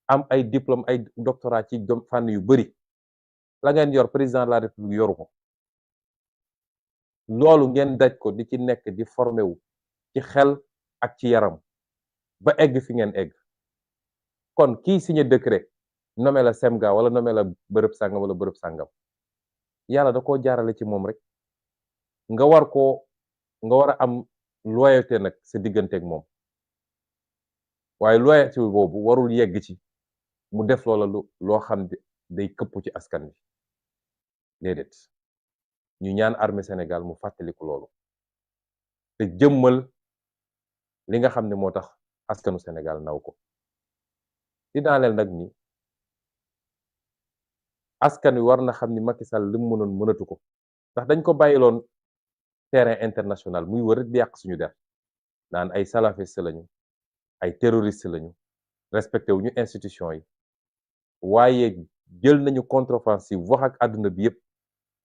[SPEAKER 3] am ay diplôme ay doctorat ci fànn yu bari la ngeen yor président de la république yoru ko loolu ngeen daj ko di ci nekk di formé wu ci xel ak ci yaram ba egg fi ngeen egg kon kii signé décret nommé la Semga wala nommé la bërëb sàngam wala bërëb sàngam yàlla da koo jaarale ci moom rek nga war a am loyauté nag sa diggante ak moom waaye loyauté boobu warul yegg ci mu def loola loo xam day këpp ci askan wi déedéet ñu ñaan armée Sénégal mu fàttaliku loolu te jëmmal li nga xam ne moo tax askanu Sénégal naw ko di daaneel nag ni askan wi war na xam ni Macky Sall li mu mënoon mënatu ko ndax dañ ko bàyyiloon terrain international muy wër rek di yàq suñu der naan ay salafiste lañu ay terroriste lañu respecté wu ñu institution yi waaye jël nañu contre-offensive wax ak àdduna bi yépp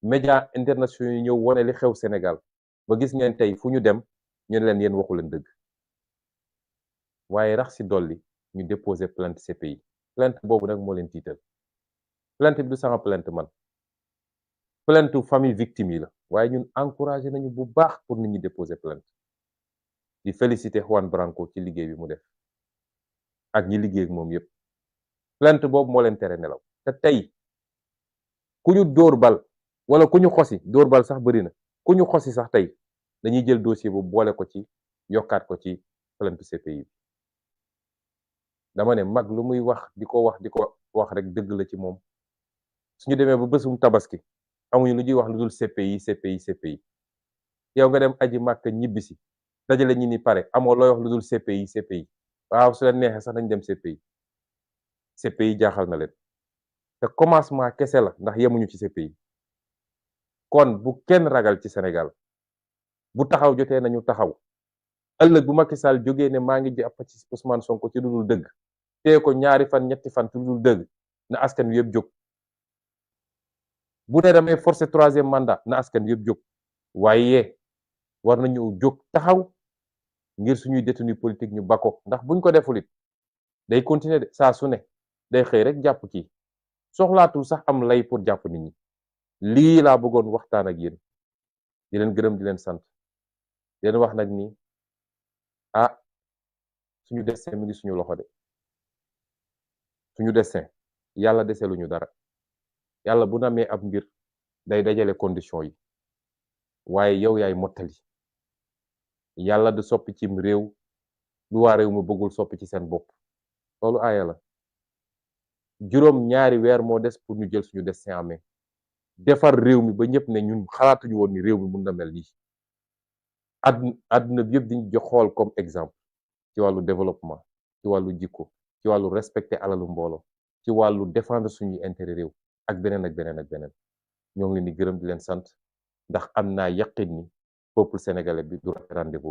[SPEAKER 3] médias internationaux yi ñëw wone li xew Sénégal ba gis ngeen tey fu ñu dem ñu ne leen yéen waxu leen dëgg waaye rax ci dolli ñu déposer plainte CPI plainte boobu nag moo leen tiital plainte bi du sama plainte man plainte famille victime yi la waaye ñun encouragé nañu bu baax pour nit ñi déposer plainte di féliciter Juan Branco ci liggéey bi mu def ak ñi liggéey ak moom yépp plainte boobu moo leen tere nelaw te tey ku ñu dóor bal wala ku ñu xosi dóor bal sax bari na ku ñu xosi sax tey dañuy jël dossier bu boole ko ci yokkaat ko ci plainte CPI bi dama ne mag lu muy wax di ko wax rek dëgg la ci moom suñu demee ba bésum tabaski amuñu lu ñuy wax lu dul CPI yow nga dem aji màkk ñibbisi dajale ñi ni pare amoo looy wax lu dul CPI waaw su leen neexee sax nañ dem CPI jaaxal na leen te commencement kese la ndax yemuñu ci CPI kon bu kenn ragal ci Sénégal bu taxaw jotee nañu taxaw ëllëg bu Macky Sall jógee ne maa ngi jàpp ci Ousmane Sonko ci lu dul dëgg tee ko ñaari fan ñetti fan ci lu dul dëgg na askan wi yëpp jóg bu ne damay forcer 3e mandat na askan wi yëpp jóg waaye war nañu jóg taxaw ngir suñuy détenu politique ñu bako ndax buñ ko deful it day continuer de saa su ne day xëy rek jàpp kii soxlaatul sax am lay pour jàpp nit ñi lii laa bëggoon waxtaan ak yéen di leen gërëm di leen sant di leen wax nag ni suñu destin mi ngi suñu loxo de suñu destin yàlla deseluñu dara yàlla bu namee ab mbir day dajale condition yi waaye yow yaay mottali yàlla du soppi cim réew lu waa réew mu bëggul soppi ci seen bopp loolu aaya la juróom ñaari weer moo des pour ñu jël suñu destin en main defar réew mi ba ñëpp ne ñun xalaatuñu woon ni réew mi mun na mel nii àdduna bi yëpp diñu jox xool comme exemple ci wàllu développement ci wàllu jikko ci wàllu respecter alalu mbooloo ci wàllu défendre suñuy intérêt réew ak beneen ak beneen ak beneen ñoo ngi leen di gërëm di leen sant ndax am naa yaqin ni peuple sénégalais bi du rendez-vous